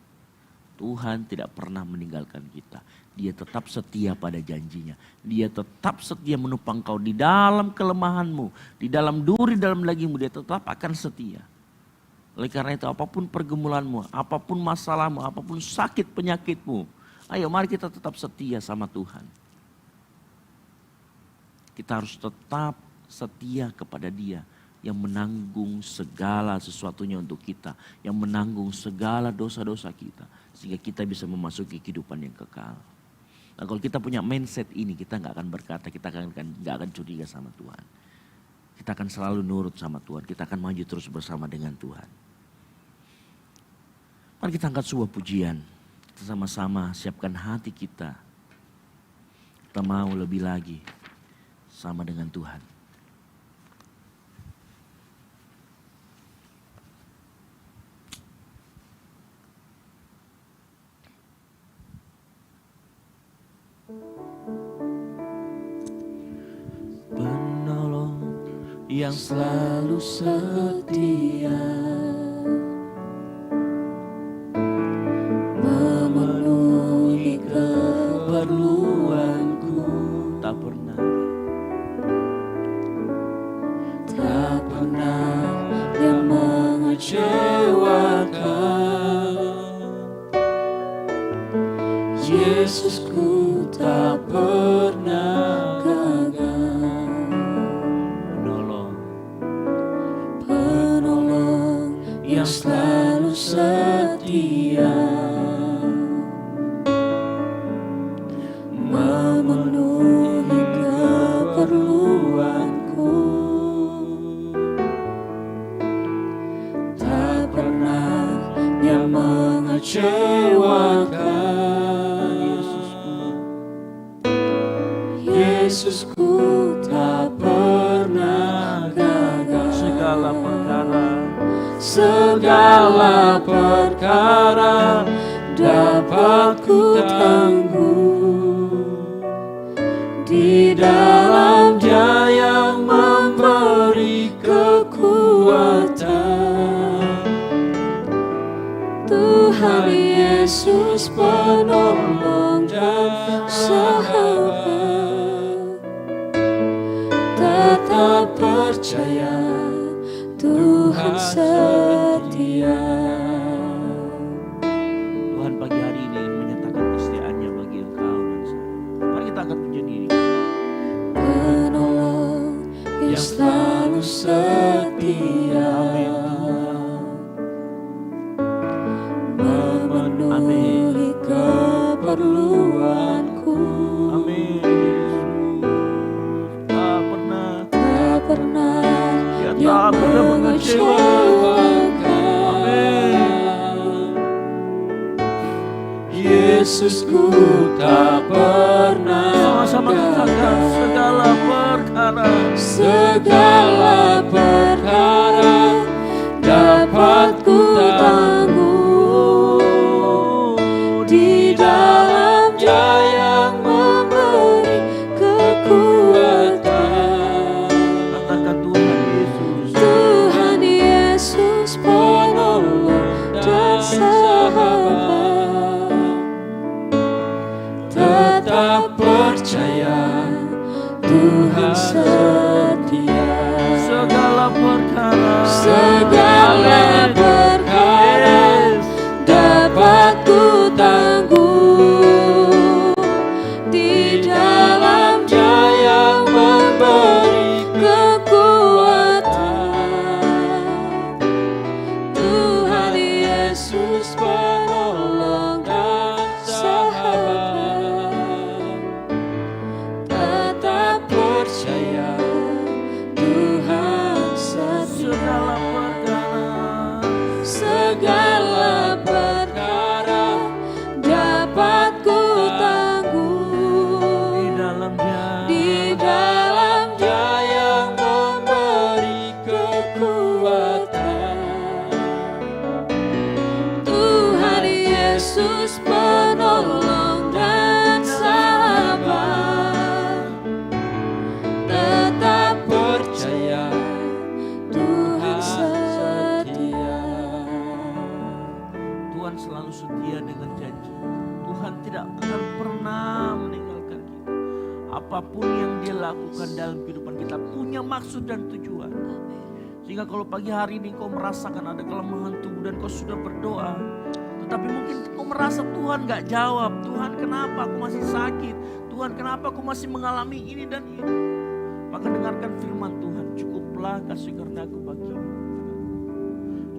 Speaker 3: Tuhan tidak pernah meninggalkan kita. Dia tetap setia pada janjinya. Dia tetap setia menopang kau di dalam kelemahanmu, di dalam duri, dalam dagingmu, dia tetap akan setia. Oleh karena itu apapun pergumulanmu, apapun masalahmu, apapun sakit penyakitmu, ayo mari kita tetap setia sama Tuhan. Kita harus tetap setia kepada Dia yang menanggung segala sesuatunya untuk kita, yang menanggung segala dosa-dosa kita, sehingga kita bisa memasuki kehidupan yang kekal. Nah, kalau kita punya mindset ini, kita nggak akan berkata, kita nggak akan curiga sama Tuhan. Kita akan selalu nurut sama Tuhan, kita akan maju terus bersama dengan Tuhan. Mari kita angkat sebuah pujian. Kita sama-sama siapkan hati kita. Kita mau lebih lagi sama dengan Tuhan. Penolong yang selalu setia, memenuhi keperluanku, tak pernah yang mengecewakan. Yesusku tak pernah gagal. Penolong yang selalu setia, memenuhi keperluanku, tak pernah yang mengecewakan. Yesusku tak pernah gagal. Segala perkara dapat ku tangguh di dalam Dia yang memberi kekuatan. Tuhan Yesus penolong dan sahabat, tetap percaya Tuhan setia. Tuhan pagi hari ini menyatakan kesetiaannya bagi engkau dan saya. Mari kita angkat pujian ini. Penolong yang selalu setia, memenuhi keperluanku. Amin. Tak pernah yang mengecewakan. Amin. Yesusku tak pernah gagal. Segala perkara dapat ku tangguh di dalam Dia yang memberi kekuatan. Katakan Tuhan Yesus. Tuhan Yesus penolong dan sahabat, tetap percaya Tuhan setia. Segala perkara dapat ku tangguh di dalam Dia yang memberi kekuatan. Tuhan Yesus penolong
Speaker 2: segala perkara dapat ku tanggung
Speaker 3: di dalam
Speaker 2: Dia yang memberi kekuatan. Tuhan Yesus penolong dan sahabat, tetap percaya Tuhan setia.
Speaker 3: Tuhan selalu setia dengan janji. Tuhan tidak akan pernah meninggalkan kita. Apapun yang Dia lakukan dalam kehidupan kita punya maksud dan tujuan. Sehingga kalau pagi hari ini kau merasakan ada kelemahan tubuh dan kau sudah berdoa, tetapi mungkin kau merasa Tuhan gak jawab. Tuhan, kenapa aku masih sakit? Tuhan, kenapa aku masih mengalami ini dan itu? Maka dengarkan firman Tuhan. Cukuplah kasih karunia-Ku bagimu.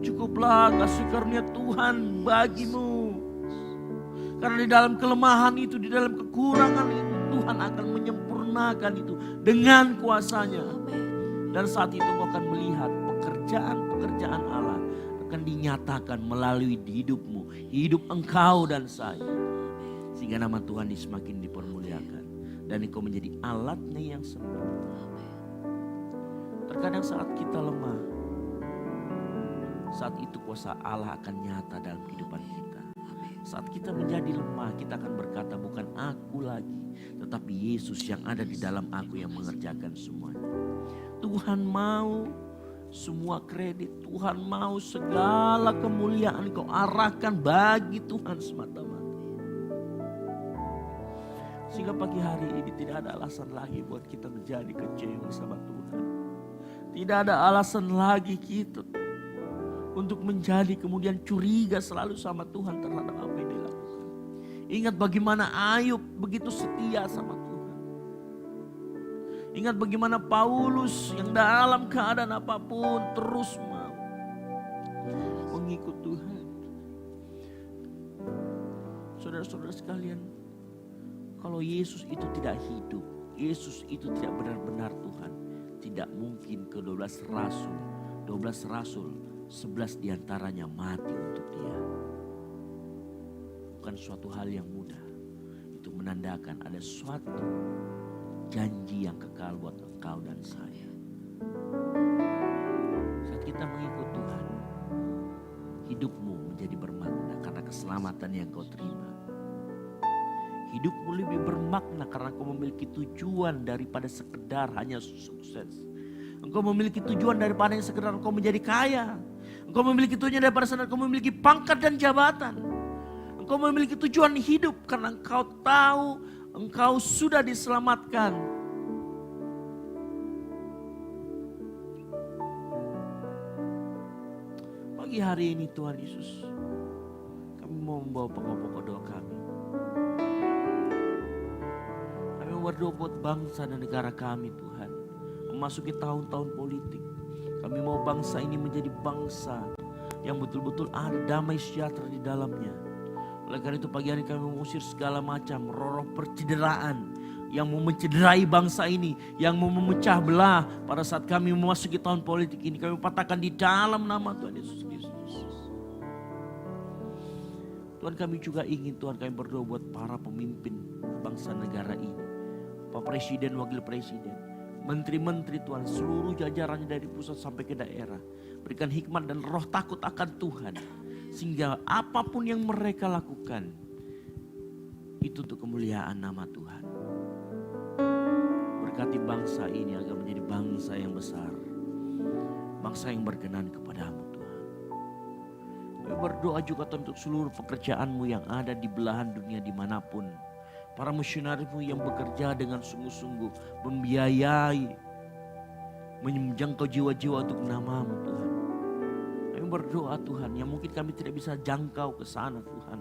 Speaker 3: Cukuplah kasih karunia Tuhan bagimu. Karena di dalam kelemahan itu, di dalam kekurangan itu, Tuhan akan menyempurnakan itu dengan kuasa-Nya. Dan saat itu kau akan melihat pekerjaan-pekerjaan Allah akan dinyatakan melalui hidupmu, hidup engkau dan saya. Sehingga nama Tuhan semakin dipermuliakan. Dan engkau menjadi alatnya yang sempurna. Terkadang saat kita lemah, saat itu kuasa Allah akan nyata dalam kehidupan kita. Saat kita menjadi lemah, kita akan berkata bukan aku lagi, tetapi Yesus yang ada di dalam aku yang mengerjakan semuanya. Tuhan mau semua kredit, Tuhan mau segala kemuliaan kau arahkan bagi Tuhan semata-mata. Sehingga pagi hari ini tidak ada alasan lagi buat kita menjadi kecewa sama Tuhan. Tidak ada alasan lagi kita untuk menjadi kemudian curiga selalu sama Tuhan terhadap apa yang dilakukan. Ingat bagaimana Ayub begitu setia sama Tuhan. Ingat bagaimana Paulus yang dalam keadaan apapun terus mau mengikut Tuhan. Saudara-saudara sekalian, kalau Yesus itu tidak hidup, Yesus itu tidak benar-benar Tuhan, tidak mungkin ke-12 rasul, 11 diantaranya mati untuk Dia. Bukan suatu hal yang mudah. Itu menandakan ada suatu janji yang kekal buat engkau dan saya. Saat kita mengikut Tuhan, hidupmu menjadi bermakna karena keselamatan yang kau terima. Hidupmu lebih bermakna karena kau memiliki tujuan daripada sekedar hanya sukses. Engkau memiliki tujuan daripada yang sekedar engkau menjadi kaya. Engkau memiliki tujuan daripada sekedar engkau memiliki pangkat dan jabatan. Engkau memiliki tujuan hidup karena engkau tahu engkau sudah diselamatkan. Pagi hari ini Tuhan Yesus, kami mau membawa pokok-pokok doa kami. Kami berdoa buat bangsa dan negara kami Tuhan. Memasuki tahun-tahun politik. Kami mau bangsa ini menjadi bangsa yang betul-betul ada damai sejahtera di dalamnya. Oleh karena itu pagi hari kami mengusir segala macam roh percederaan yang mau mencederai bangsa ini, yang mau memecah belah pada saat kami memasuki tahun politik ini. Kami patahkan di dalam nama Tuhan Yesus Kristus. Tuhan, kami juga ingin Tuhan, kami berdoa buat para pemimpin bangsa negara ini. Pak Presiden, Wakil Presiden, menteri-menteri Tuhan, seluruh jajarannya dari pusat sampai ke daerah. Berikan hikmat dan roh takut akan Tuhan. Sehingga apapun yang mereka lakukan, itu untuk kemuliaan nama Tuhan. Berkati bangsa ini agar menjadi bangsa yang besar. Bangsa yang berkenan kepadamu Tuhan. Kami berdoa juga Tuhan untuk seluruh pekerjaanmu yang ada di belahan dunia dimanapun. Para misionarimu yang bekerja dengan sungguh-sungguh, membiayai, menjangkau jiwa-jiwa untuk namamu Tuhan. Kami berdoa Tuhan, yang mungkin kami tidak bisa jangkau ke sana Tuhan.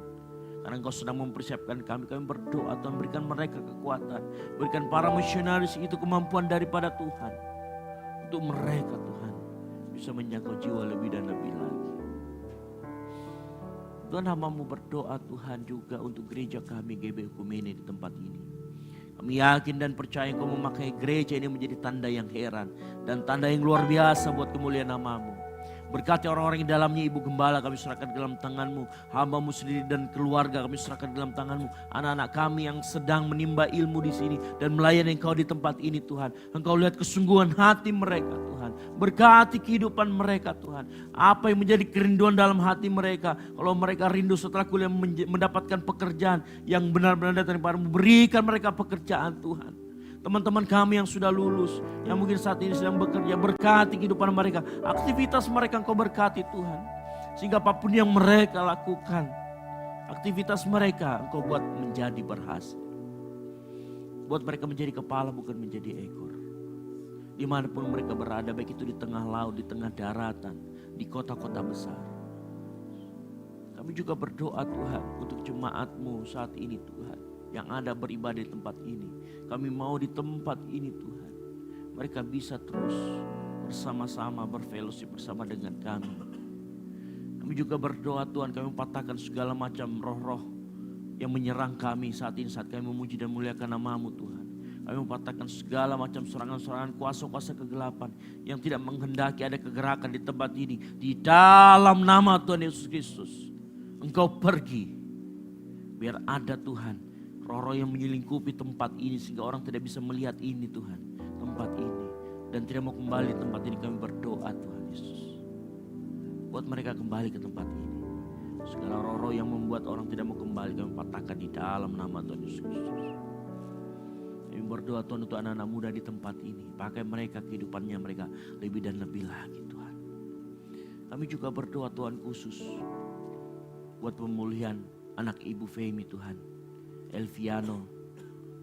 Speaker 3: Karena Engkau sedang mempersiapkan kami. Kami berdoa Tuhan, berikan mereka kekuatan. Berikan para misionaris itu kemampuan daripada Tuhan. Untuk mereka Tuhan bisa menjangkau jiwa lebih dan lebih lagi. Tuhan, hamba-Mu berdoa Tuhan juga untuk gereja kami GBI Ekumene di tempat ini. Kami yakin dan percaya Engkau memakai gereja ini menjadi tanda yang heran dan tanda yang luar biasa buat kemuliaan nama-Mu. Berkati orang-orang di dalamnya, Ibu Gembala kami serahkan ke dalam tangan-Mu. Hamba-Mu sendiri dan keluarga kami serahkan ke dalam tangan-Mu. Anak-anak kami yang sedang menimba ilmu di sini dan melayani Engkau di tempat ini Tuhan. Engkau lihat kesungguhan hati mereka Tuhan. Berkati kehidupan mereka Tuhan. Apa yang menjadi kerinduan dalam hati mereka. Kalau mereka rindu setelah kuliah mendapatkan pekerjaan yang benar-benar datang daripada-Mu. Berikan mereka pekerjaan Tuhan. Teman-teman kami yang sudah lulus, yang mungkin saat ini sedang bekerja, berkati kehidupan mereka. Aktivitas mereka Engkau berkati Tuhan. Sehingga apapun yang mereka lakukan, aktivitas mereka Engkau buat menjadi berhasil. Buat mereka menjadi kepala bukan menjadi ekor. Dimanapun mereka berada, baik itu di tengah laut, di tengah daratan, di kota-kota besar. Kami juga berdoa Tuhan untuk jemaat-Mu saat ini Tuhan. Yang ada beribadah di tempat ini. Kami mau di tempat ini Tuhan. Mereka bisa terus bersama-sama berfellowship bersama dengan kami. Kami juga berdoa Tuhan, kami patahkan segala macam roh-roh yang menyerang kami saat ini saat kami memuji dan muliakan nama-Mu Tuhan. Kami patahkan segala macam serangan-serangan kuasa-kuasa kegelapan yang tidak menghendaki ada kegerakan di tempat ini. Di dalam nama Tuhan Yesus Kristus, Engkau pergi. Biar ada Tuhan roh-roh yang menyelingkupi tempat ini sehingga orang tidak bisa melihat ini Tuhan, tempat ini. Dan tidak mau kembali di tempat ini, kami berdoa Tuhan Yesus. Buat mereka kembali ke tempat ini. Segala roh-roh yang membuat orang tidak mau kembali, kami patahkan di dalam nama Tuhan Yesus Kristus. Kami berdoa Tuhan untuk anak-anak muda di tempat ini. Pakai mereka kehidupannya mereka lebih dan lebih lagi Tuhan. Kami juga berdoa Tuhan khusus buat pemulihan anak Ibu Femi Tuhan. Elviano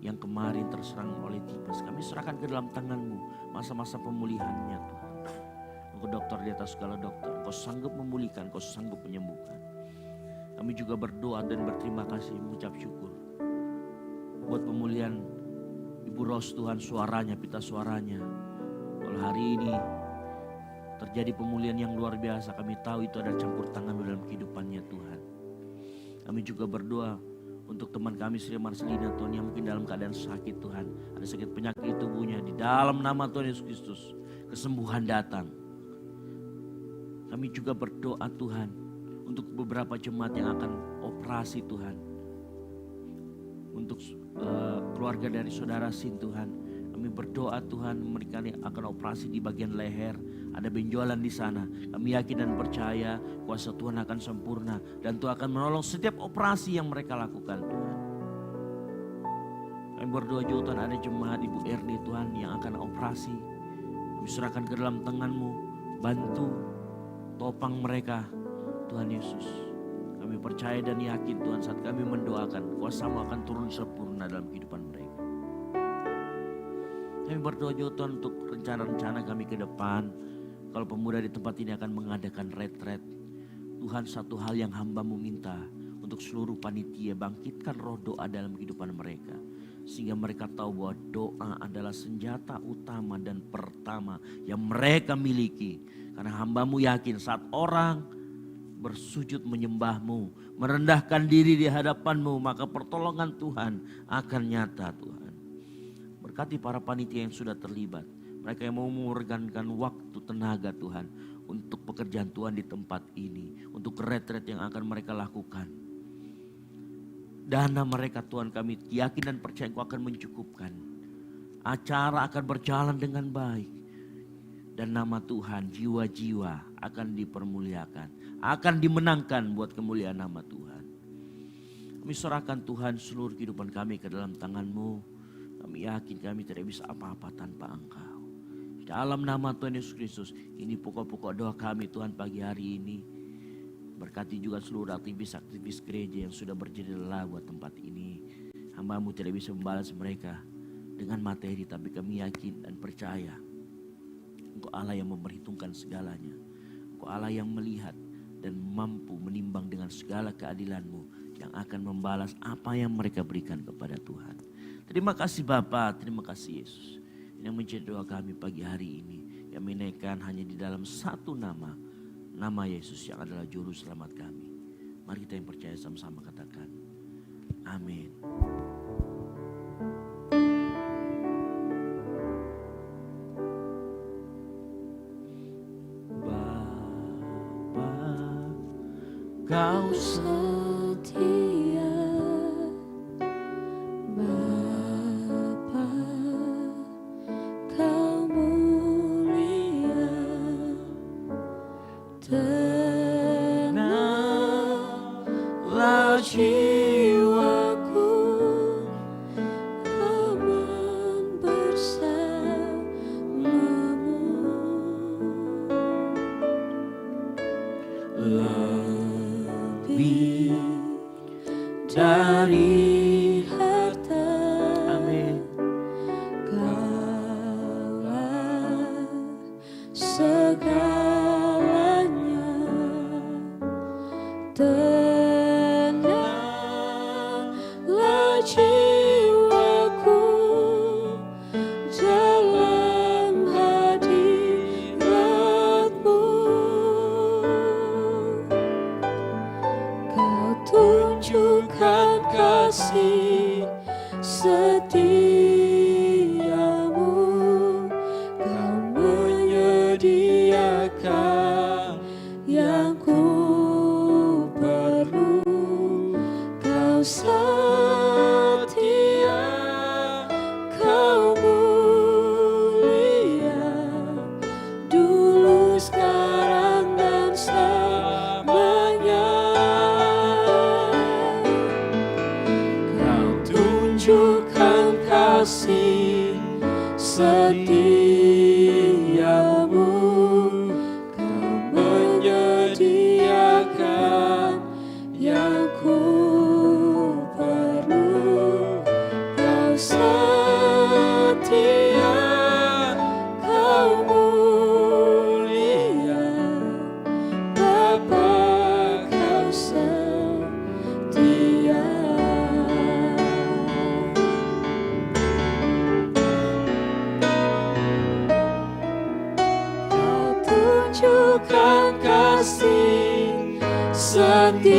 Speaker 3: yang kemarin terserang oleh tipes. Kami serahkan ke dalam tangan-Mu masa-masa pemulihannya Tuhan. Engkau dokter di atas segala dokter. Engkau sanggup memulihkan, Engkau sanggup menyembuhkan. Kami juga berdoa dan berterima kasih, mengucap syukur. Buat pemulihan Ibu Ros Tuhan, suaranya, pita suaranya. Kalau hari ini terjadi pemulihan yang luar biasa, kami tahu itu ada campur tangan dalam kehidupannya Tuhan. Kami juga berdoa untuk teman kami Sri Marcelina Tuhan yang mungkin dalam keadaan sakit Tuhan. Ada sakit penyakit di tubuhnya. Di dalam nama Tuhan Yesus Kristus kesembuhan datang. Kami juga berdoa Tuhan untuk beberapa jemaat yang akan operasi Tuhan. Untuk keluarga dari saudara Sin Tuhan. Kami berdoa Tuhan mereka akan operasi di bagian leher. Ada benjolan di sana. Kami yakin dan percaya kuasa Tuhan akan sempurna. Dan Tuhan akan menolong setiap operasi yang mereka lakukan Tuhan. Kami berdoa juga Tuhan ada jemaat Ibu Erni Tuhan yang akan operasi. Kami serahkan ke dalam tangan-Mu. Bantu, topang mereka Tuhan Yesus. Kami percaya dan yakin Tuhan saat kami mendoakan kuasa-Mu akan turun sempurna dalam kehidupan mereka. Kami berdoa juga Tuhan untuk rencana-rencana kami ke depan. Kalau pemuda di tempat ini akan mengadakan retret. Tuhan satu hal yang hamba-Mu minta untuk seluruh panitia bangkitkan roh doa dalam kehidupan mereka. Sehingga mereka tahu bahwa doa adalah senjata utama dan pertama yang mereka miliki. Karena hamba-Mu yakin saat orang bersujud menyembah-Mu, merendahkan diri di hadapan-Mu, maka pertolongan Tuhan akan nyata Tuhan. Berkati para panitia yang sudah terlibat. Mereka yang mau mengorbankan waktu tenaga Tuhan. Untuk pekerjaan Tuhan di tempat ini. Untuk retret yang akan mereka lakukan. Dana mereka Tuhan kami yakin dan percaya Engkau akan mencukupkan. Acara akan berjalan dengan baik. Dan nama Tuhan jiwa-jiwa akan dipermuliakan. Akan dimenangkan buat kemuliaan nama Tuhan. Kami serahkan Tuhan seluruh kehidupan kami ke dalam tangan-Mu. Kami yakin kami tidak bisa apa-apa tanpa Engkau. Dalam nama Tuhan Yesus Kristus, ini pokok-pokok doa kami Tuhan pagi hari ini. Berkati juga seluruh aktivis-aktivis gereja yang sudah berjadi lelah buat tempat ini. Hamba-Mu tidak bisa membalas mereka dengan materi, tapi kami yakin dan percaya. Engkau Allah yang memperhitungkan segalanya. Engkau Allah yang melihat dan mampu menimbang dengan segala keadilan-Mu yang akan membalas apa yang mereka berikan kepada Tuhan. Terima kasih Bapa, terima kasih Yesus. Ini yang menjadi doa kami pagi hari ini. Yang menaikkan hanya di dalam satu nama. Nama Yesus yang adalah juru selamat kami. Mari kita yang percaya sama-sama katakan. Amin. Kau
Speaker 2: setia, Bapa, Kau mulia, tenanglah jiwaku, aman bersamamu. Lebih dari harta,
Speaker 3: Amin.
Speaker 2: Kaulah segalanya. Tenanglah jiwaku dalam hadirat-Mu. Kau tunjukkan kasih setiamu, Kau menyediakan yang ku perlu. Kau setia, Kau mulia, dulu, sekarang, dan selamanya. Kau tunjukkan kasih setiamu, Kau menyediakan yang ku perlu. Kau setia, Kau mulia, Bapa, Kau setia. Kau tunjukkan kasih setiamu,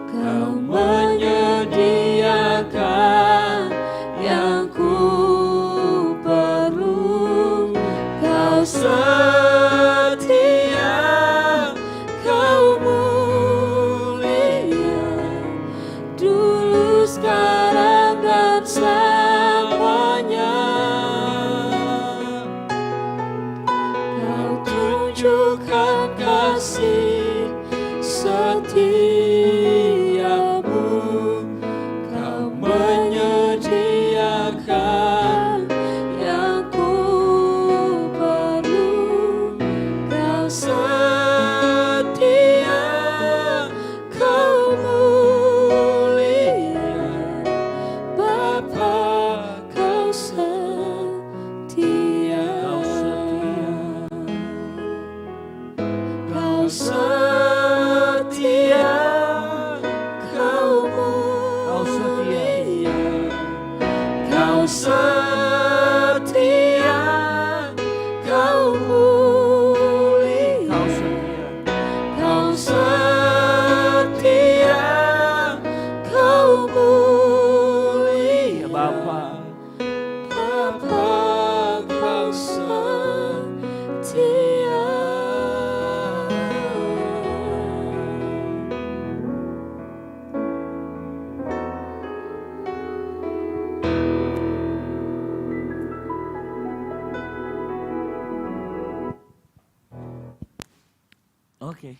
Speaker 2: Kau menyediakan yang ku perlu. Kau setia, Kau mulia, dulu, sekarang, dan selamanya. Kau tunjukkan kasih setiamu, Kau menyediakan yang ku perlu. Kau setia, Kau mulia, Bapa, Kau setia. Kau setia, Kau mulia, Kau setia, Kau mulia, Kau setia, Kau mulia,
Speaker 3: Bapa.
Speaker 2: Bapa, Kau setia.
Speaker 3: Oke.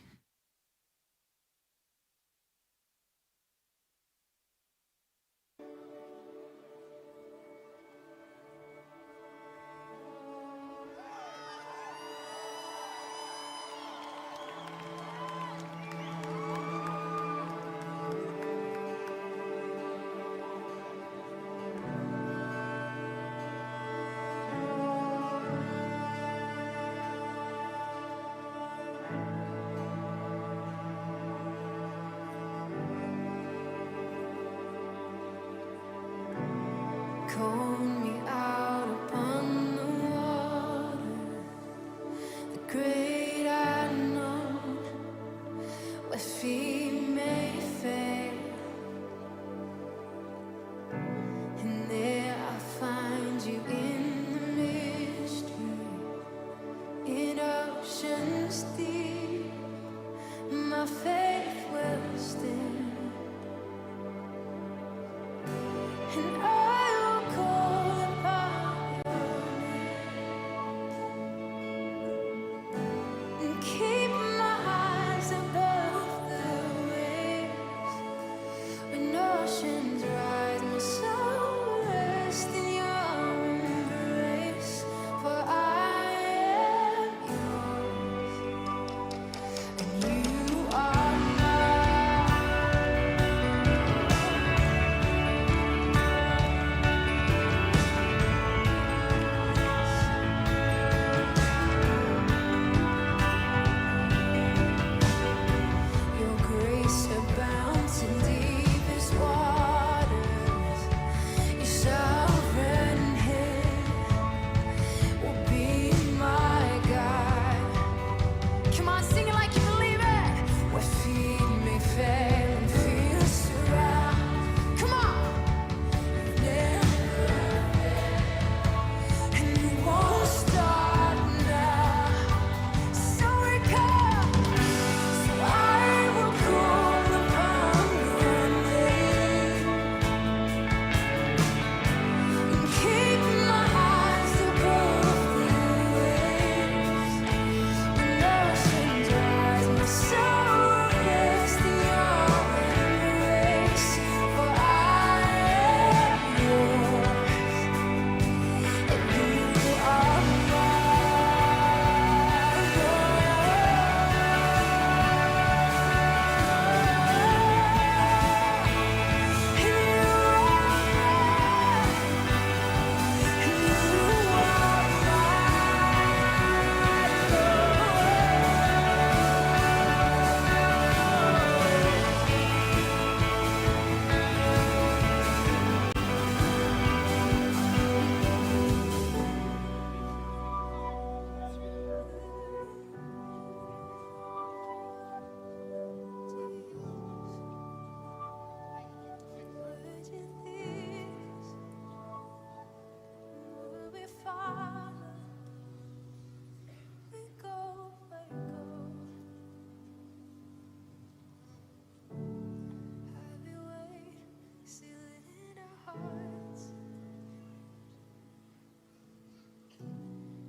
Speaker 4: faith will stand. And I will call upon your name and keep my eyes above the waves. When oceans rise, my soul rests in your embrace. For I am yours, and you are your grace abounds in deepest waters. Your sovereign hand will be my guide. Come on, sing it like you believe it. Where feet may fail and fear surround. Come on, never and you won't stop now. So we come. So I will call upon your name and keep my eyes above the waves. When oceans rise, my soul rests in your embrace. For I am yours, and you are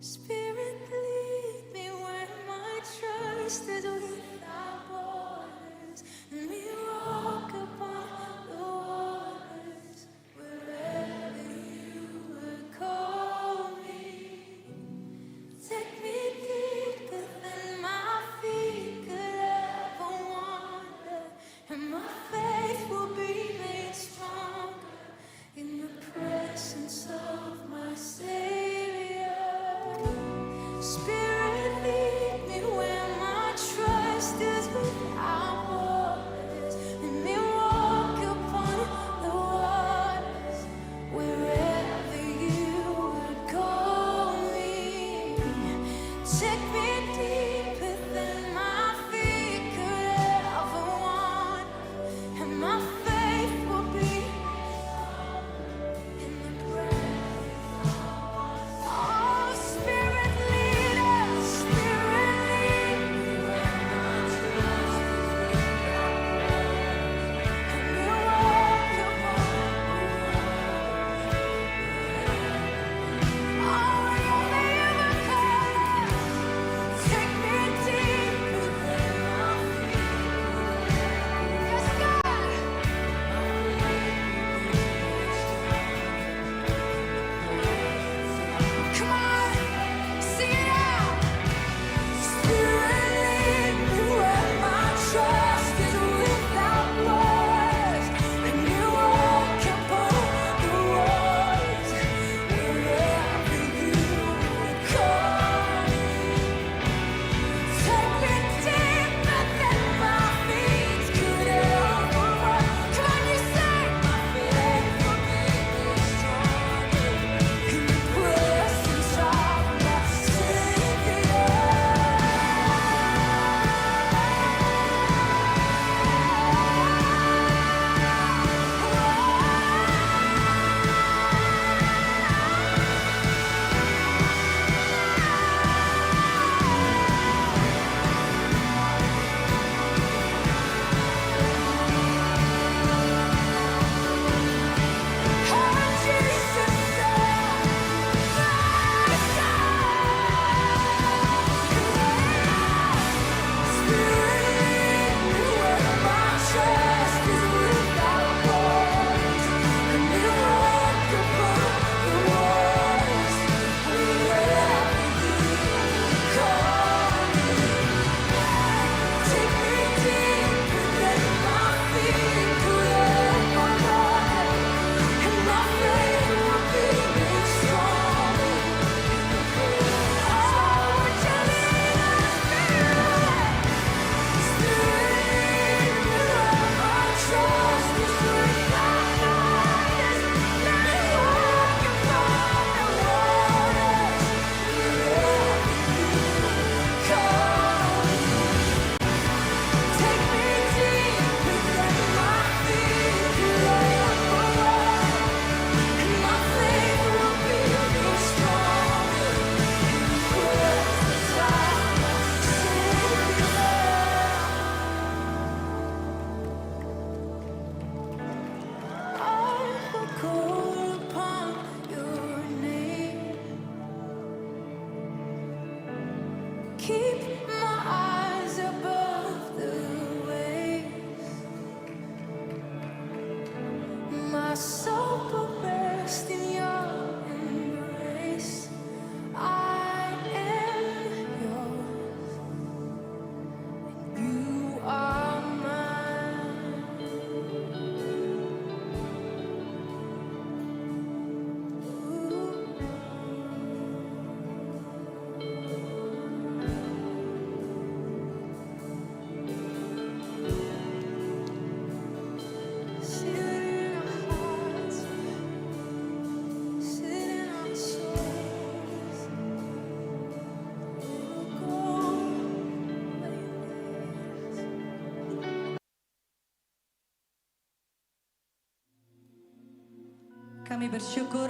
Speaker 4: Spirit, lead me where my trust is without borders. Let me walk upon the waters wherever you would call me. Take me deeper than my feet could ever wander, and my faith will be made stronger in the presence of my Savior. Spirit, lead me where my trust
Speaker 5: Kami bersyukur